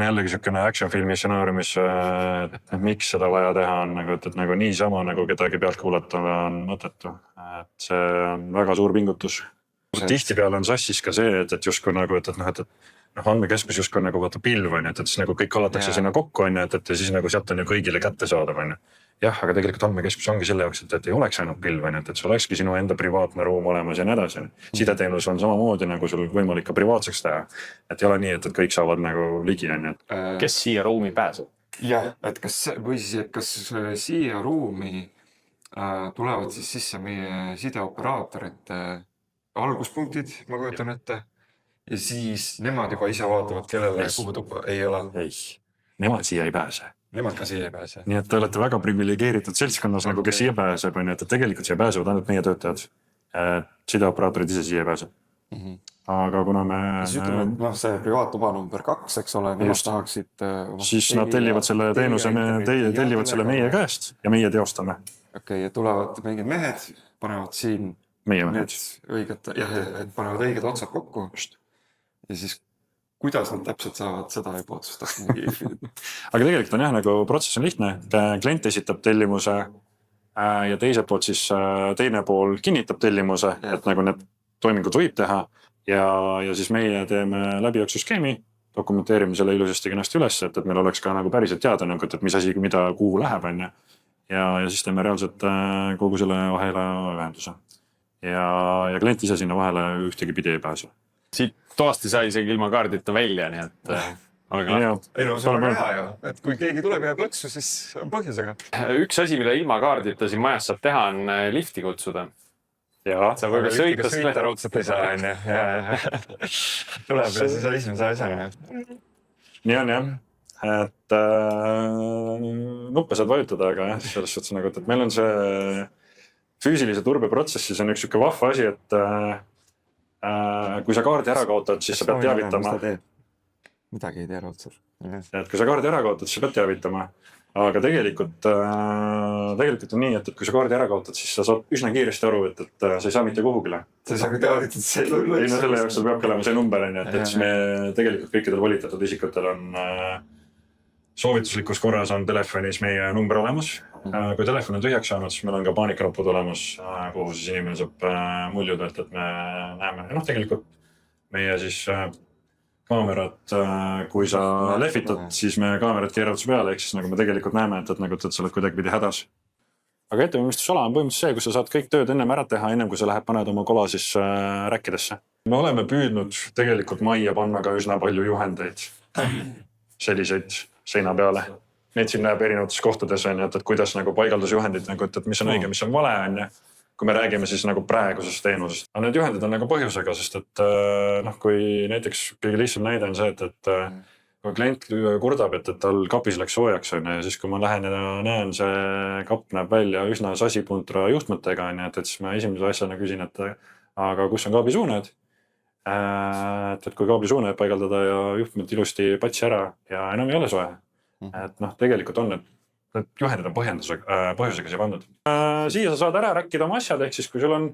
jällegi siukene action filmi stsenaariumis, et miks seda vaja teha on, et nagu niisama nagu kedagi pealt kuulata on mõttetu. Et see on väga suur pingutus. Tihtipeale on sassis ka see, et justkui nagu, et andmekeskus justkui nagu vaata pilv on, et siis nagu kõik kalatakse sinna kokku on, et siis nagu sealt on ju kõigile kätte saadav on. Jah, aga tegelikult andmekeskus ongi selle jaoks, et ei oleks ainult pilv on, et see olekski sinu enda privaatne ruum olemas ja nii edasi. Sideteenus on samamoodi nagu sul võimalik ka privaatseks teha. Et ei ole nii, et kõik saavad nagu ligi on. Kes siia ruumi pääseb? Jah, et kas siia ruumi tulevad siis sisse meie sideoperaatorite alguspunktid, ma kujutan ette. Ja siis nemad juba ise vaatavad, kellele kuhu tuppa ei ole. Ei, nemad siia ei pääse. Nemad ka siia ei pääse. Nii et te olete väga privilegeeritud seltskonnas, nagu kes siia pääseb, et tegelikult siia pääsevad ainult meie töötajad. Sideoperaatorid ise siia ei pääse. Aga kuna me... Siis ütleme, see privaatluba number 2, eks ole, nemad tahaksid... Siis nad tellivad selle teenuse, tellivad selle meie käest ja meie teostame. Okei, ja tulevad mingid mehed, panevad siin panevad õiged otsad kokku. Ja siis kuidas nad täpselt saavad seda juba otsustada? Aga tegelikult on jah, nagu protsess on lihtne. Klient esitab tellimuse ja teiselt poolt siis teine pool kinnitab tellimuse, et nagu need toimingud võib teha ja siis meie teeme läbijooksuskeemi, dokumenteerime selle ilusasti kenasti üles, et meil oleks ka nagu päriselt teada, et mis asi, mida kuhu läheb on ja siis teeme reaalselt kogu selle vahela ühenduse. Ja klient ise sinna vahele ühtegi pidi ei pääse. Siit toast ei saa isegi ilma kaardita välja, nii et olge lahti. Ei no, see on väga hea ju, et kui keegi tuleb ja plõksu, siis on põhjusega. Üks asi, mille ilma kaardita siin majas saab teha, on lifti kutsuda. Jaa, sa võib sõita raudselt ei saa, on ju. Tuleb ja siis on esimese asjana. Nii on jah, et nuppe saad vajutada, aga jah, selles suhtes nagu, et meil on see füüsilise turbeprotsessis on üks vahva asi, et kui sa kaardi ära kaotad, siis sa pead teavitama. Midagi ei tea raudselt. Et kui sa kaardi ära kaotad, siis sa pead teavitama. Aga tegelikult on nii, et kui sa kaardi ära kaotad, siis sa saad üsna kiiresti aru, et sa ei saa mitte kuhugile. Sa ei saa ka teavitada selle üle. Ei, no selle jaoks sul peabki olema see number, et siis me tegelikult kõikidel volitatud isikutel on soovituslikus korras on telefonis meie number olemas. Kui telefon on tühjaks saanud, siis meil on ka paanikanupud olemas, kuhu siis inimene saab muljuda, et me näeme. Ja tegelikult meie siis kaamerad, kui sa lehvitad, siis me kaamerad keeravad su peale, ehk siis nagu me tegelikult näeme, et sa oled kuidagi pidi hädas. Aga ettevalmistusala on põhimõtteliselt see, kus sa saad kõik tööd ennem ära teha, ennem kui sa lähed paned oma kola siis räkkidesse. Me oleme püüdnud tegelikult majja panna ka üsna palju juhendeid, selliseid seina peale. Need siin näeb erinevates kohtades, et kuidas nagu paigaldusjuhendid, et mis on õige, mis on vale, kui me räägime siis nagu praegusest teenusest. Aga need juhendid on nagu põhjusega, sest et kui näiteks kõige lihtsam näide on see, et kui klient kurdab, et tal kapis läks soojaks ja siis kui ma lähen ja näen, see kapp näeb välja üsna sasipuntra juhtmetega, et siis ma esimese asjana küsin, et aga kus on kaablisuuned? Et kui kaablisuuned paigaldada ja juhtmed ilusti patsi ära ja enam ei ole soe. Et tegelikult on need juhendid on põhjusega siia pandud. Siia sa saad ära räkkida oma asjad, ehk siis kui sul on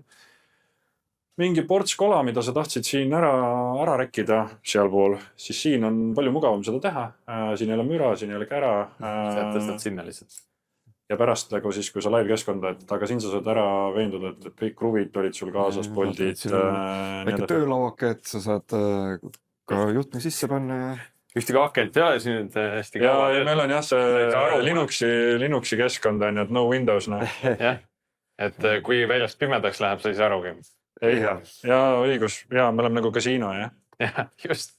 mingi ports kola, mida sa tahtsid siin ära räkkida sealpool, siis siin on palju mugavam seda teha. Siin ei ole müra, siin ei ole kära. Sa tõstad sinna lihtsalt. Ja pärast nagu siis, kui sa live-keskkonda, aga siin sa saad ära veenduda, et kõik kruvid olid sul kaasas, poldid. Väike töölauake, et sa saad ka juhtme sisse panna ja... Ühtegi akent ei ole siin hästi kaua. Ja meil on jah see Linuxi keskkond on, et no Windows. Jah, et kui väljast pimedaks läheb, sa ei saa arugi. Ei, ja õigus. Ja me oleme nagu kasiino, jah. Jah, just.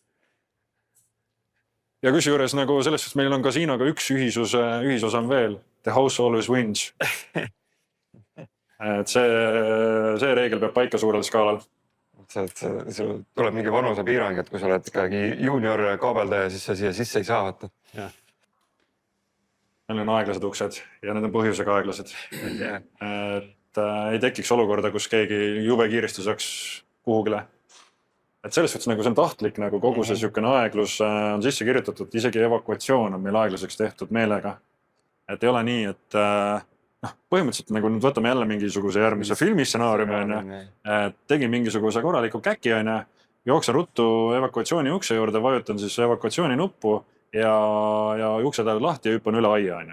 Ja kusjuures nagu selles suhtes meil on kasiinoga üks ühisosa on veel. The house always wins. Et see reegel peab paika suurel skaalal. Sul tuleb mingi vanuse piirang, et kui sa oled ikkagi junior kaabeldaja, siis sa siia sisse ei saa võtta. Meil on aeglased uksed ja need on põhjusega aeglased. Et ei tekiks olukorda, kus keegi jube kiiresti saaks kuhugile. Et selles suhtes nagu see on tahtlik, nagu kogu see sükene aeglus on sisse kirjutatud, isegi evakuatsioon on meil aeglaseks tehtud meelega. Et ei ole nii, et põhimõtteliselt nagu nüüd võtame jälle mingisuguse järgmise filmistsenaariumi, et tegin mingisuguse korraliku käki, jooksen ruttu evakuatsiooni ukse juurde, vajutan siis evakuatsiooni nuppu ja uksed lähevad lahti ja hüppan üle aia.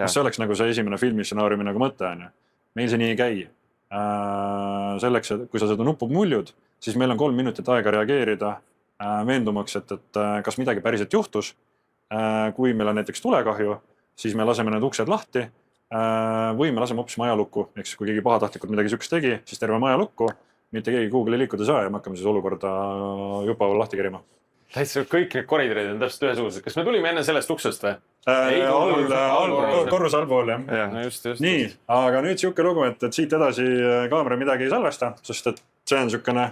See oleks nagu see esimene filmistsenaariumi nagu mõte. Meil see nii ei käi. Selleks, et kui sa seda nuppu muljud, siis meil on 3 minutit aega reageerida veendumaks, et kas midagi päriselt juhtus. Kui meil on näiteks tulekahju, siis me laseme need uksed lahti või me laseme hoopis maja lukku. Eks kui keegi pahatahtlikult midagi sükest tegi, siis terve maja lukku, mitte keegi kuhugile liikuda saa ja me hakkame siis olukorda juba lahti kerima. Täitsa kõik need koridorid on täpselt ühesugused. Kas me tulime enne sellest uksest või? Korrus allpool, jah. No just. Nii, aga nüüd siuke lugu, et siit edasi kaamera midagi ei salvesta, sest et see on siukene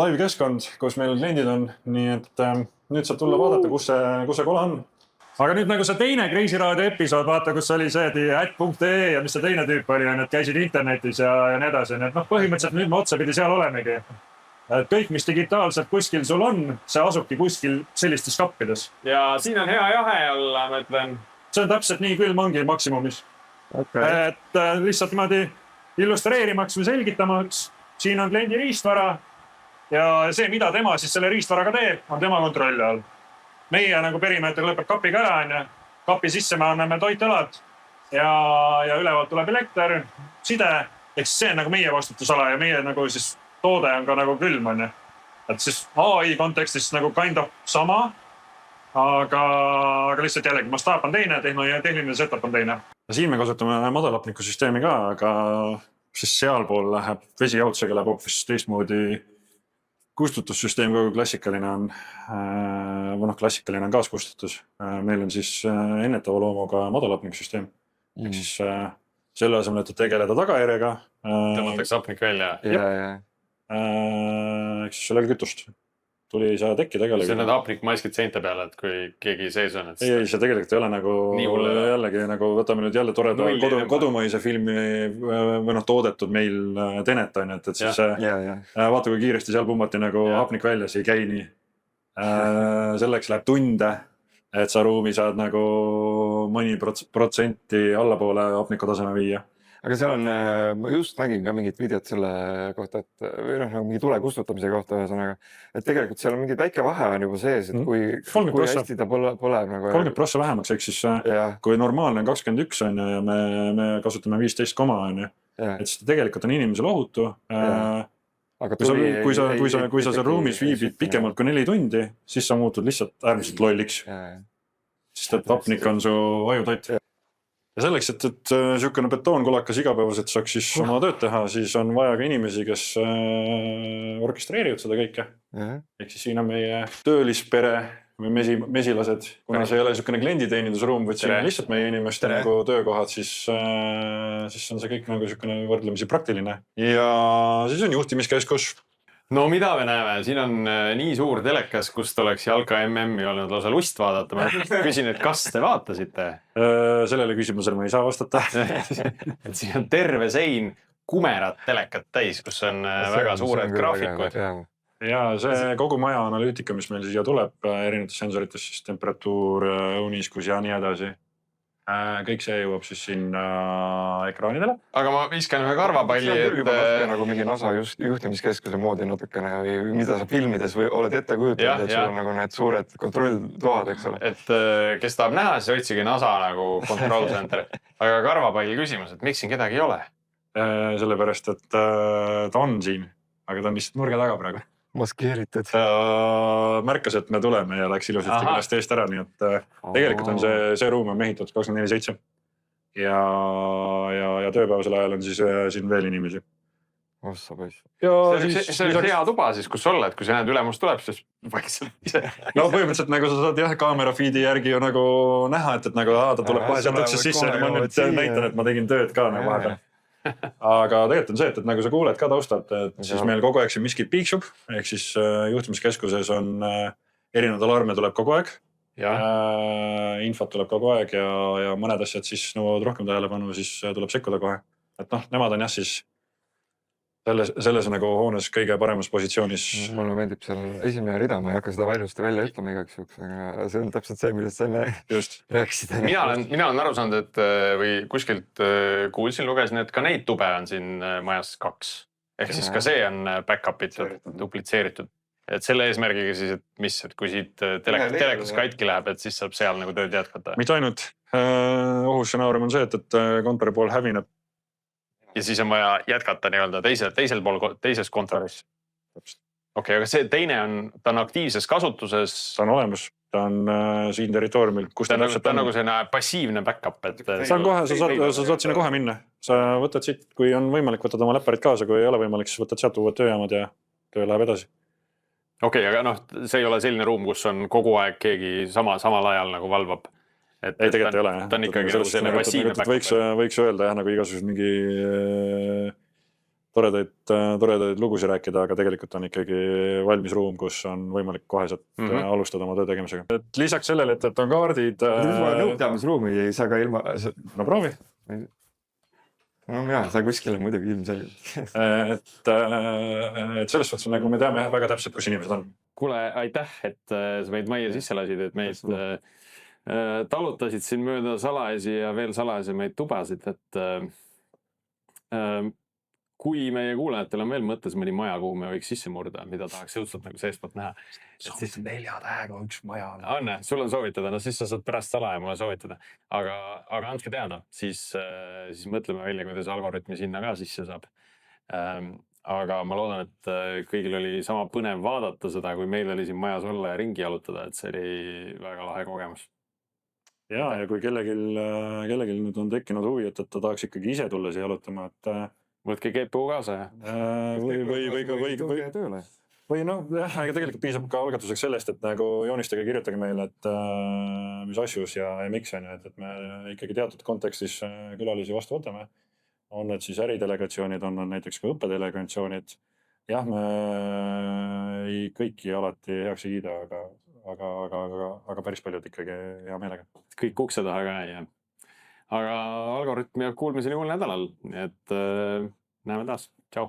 live keskkond, kus meil kliendid on. Nii et nüüd saab tulla vaadata, kus see kola on. Aga nüüd nagu see teine Kreisi Raadio episood, vaata, kus oli see @.ee ja mis see teine tüüp oli, et käisid internetis ja nii edasi. Nii et põhimõtteliselt nüüd me otsapidi seal olemegi. Et kõik, mis digitaalselt kuskil sul on, see asubki kuskil sellistes kappides. Ja siin on hea jahe olla, ma ütlen. See on täpselt nii külm ongi maksimumis. Okay. Et lihtsalt niimoodi illustreerimaks või selgitamaks. Siin on kliendi riistvara ja see, mida tema siis selle riistvaraga teeb, on tema kontrolli all. Meie nagu perimeeter lõpeb kapiga ära. Kapi sisse me anname toitõlad ja ülevalt tuleb elekter, side. Eks see on nagu meie vastutusala ja meie nagu siis toode on ka nagu külm, on. Et siis AI kontekstis nagu kind of sama, aga lihtsalt jällegi mastaap on teine, tehniline setup on teine. Ja siin me kasutame madalapniku süsteemi ka, aga siis sealpool läheb vesijahutusega läheb hoopis teistmoodi kustutussüsteem, kui klassikaline on. Klassikaline on kaaskustutus. Meil on siis ennetava loomuga madalapniku süsteem. Ehk siis selle asemel, et tegeleda tagajärjega. Tõmmatakse apnik välja. Eks siis sellel kütust. Tuli ei saa tekki tegelikult. See on need apnikmaskid seinte peale, et kui keegi sees on. Ei, see tegelikult ei ole nagu jällegi nagu võtame nüüd jälle toreda kodumaise filmi või toodetud meil Tenet on, et siis vaata, kui kiiresti seal pummati nagu apnik välja, see ei käi nii. Selleks läheb tunde, et sa ruumi saad nagu mõni protsenti allapoole apniku taseme viia. Aga seal on, ma just nägin ka mingit videot selle kohta, et või mingi tule kustutamise kohta ühesõnaga, et tegelikult seal on mingid väike vahe on juba sees, et kui hästi ta põleb nagu. 30% vähemaks, eks siis kui normaalne on 21 on ja me kasutame 15 on ja, et siis tegelikult on inimesele ohutu. Kui sa seal ruumis viibid pikemalt kui 4 tundi, siis sa muutud lihtsalt äärmiselt lolliks. Sest et apnik on su ajutoit. Ja selleks, et sükene betoonkolakas igapäevaselt saaks siis oma tööd teha, siis on vaja ka inimesi, kes orkestreerivad seda kõike. Ehk siis siin on meie töölispere või mesilased, kuna see ei ole sükene klienditeenindusruum, vaid siin on lihtsalt meie inimeste nagu töökohad, siis on see kõik nagu sükene võrdlemisi praktiline. Ja siis on juhtimiskeskus. No mida me näeme? Siin on nii suur telekas, kust oleks Jalka MM-i olnud lausa lust vaadata. Ma küsin, et kas te vaatasite? Sellele küsimusele ma ei saa vastata. Et siin on terve sein kumerat telekat täis, kus on väga suured graafikud. Ja see kogu maja analüütika, mis meil siia tuleb erinevates sensorites, siis temperatuur, uniskus ja nii edasi. Kõik see jõuab siis sinna ekraanidele. Aga ma viskan ühe karvapalli, et nagu mingi NASA juhtimiskeskuse moodi natukene või mida sa filmides või oled ette kujutanud, et sul on nagu need suured kontrolltoad, eks ole. Et kes tahab näha, siis otsige NASA nagu control center. Aga karvapalli küsimus, et miks siin kedagi ei ole? Sellepärast, et ta on siin, aga ta on lihtsalt nurga taga praegu. Maskeeritud. Märkas, et me tuleme ja läks ilusasti küljest eest ära, nii et tegelikult on see ruum on mehitatud 24/7 ja tööpäevasel ajal on siis siin veel inimesi. Ossa poiss. See on hea tuba siis, kus olla, et kui see näed ülemus tuleb, siis vaikselt ise. No põhimõtteliselt nagu sa saad kaamera feedi järgi ju nagu näha, et nagu ta tuleb kohe sealt otsest sisse ja ma nüüd näitan, et ma tegin tööd ka nagu vahepeal. Aga tegelikult on see, et nagu sa kuuled ka taustalt, et siis meil kogu aeg siin miskid piiksub, ehk siis juhtimiskeskuses on erinevad alarme tuleb kogu aeg, infot tuleb kogu aeg ja mõned asjad siis nõuavad rohkem tähelepanu, siis tuleb sekkuda kohe. et noh, nemad on jah siis selles nagu hoones kõige paremas positsioonis. Mulle meeldib seal esimene rida, ma ei hakka seda valjusti välja ütlema igaks juhuks, aga see on täpselt see, millest sa enne rääkisid. Mina olen aru saanud, et või kuskilt kuulsin, lugesin, et ka neid tube on siin majas 2. Ehk siis ka see on back-up itud, duplitseeritud. Et selle eesmärgiga siis, et kui siit telekas katki läheb, et siis saab seal nagu tööd jätkata. Mitte ainult ohustsenaarium on see, et kontori pool hävineb. Ja siis on vaja jätkata nii-öelda teisel pool, teises kontoris. Okei, aga see teine ta on aktiivses kasutuses. Ta on olemas, ta on siin territooriumil, kus ta täpselt on. Ta on nagu selline passiivne back-up. Sa saad sinna kohe minna. Sa võtad siit, kui on võimalik, võtad oma läpparid kaasa, kui ei ole võimalik, siis võtad sealt uued tööjaamad ja töö läheb edasi. Okei, aga see ei ole selline ruum, kus on kogu aeg keegi samal ajal nagu valvab. Ei, tegelikult ei ole. Ta on ikkagi nagu selline passiivne back-up. Võiks öelda nagu igasugused mingi toredaid lugusid rääkida, aga tegelikult on ikkagi valmis ruum, kus on võimalik koheselt alustada oma töö tegemisega. Et lisaks sellele, et on kaardid... Nõupidamisruumi ei saa ka ilma... No proovi. No jaa, sa kuskil on muidugi ilmselgelt. Et selles suhtes nagu me teame väga täpselt, kus inimesed on. Kuule, aitäh, et sa meid majja sisse lasid, et meid talutasid siin mööda salajasi ja veel salajasemaid tubasid, et kui meie kuulajatel on veel mõttes mõni maja, kuhu me võiks sisse murda, mida tahaks jõudselt nagu seestpoolt näha. Siis 4 tähega üks maja. Anne, sul on soovitada, siis sa saad pärast salaja mulle soovitada. Aga andke teada, siis mõtleme välja, kuidas algoritmi sinna ka sisse saab. Aga ma loodan, et kõigil oli sama põnev vaadata seda, kui meil oli siin majas olla ja ringi jalutada, et see oli väga lahe kogemus. Ja kui kellelgi nüüd on tekkinud huvi, et ta tahaks ikkagi ise tulla siia jalutama, et võtke GPU kaasa või noh, ega tegelikult piisab ka algatuseks sellest, et nagu joonistage, kirjutage meile, et mis asjus ja miks on, et me ikkagi teatud kontekstis külalisi vastu võtame. On need siis äridelegatsioonid, on näiteks ka õppedelegatsioonid. Jah, me ei kõiki alati heaks ei kiida, aga päris paljud ikkagi hea meelega. Kõik ukse taha ka ei jää. Aga algoritmi jääb kuulmiseni uuel nädalal, et näeme taas. Tšau!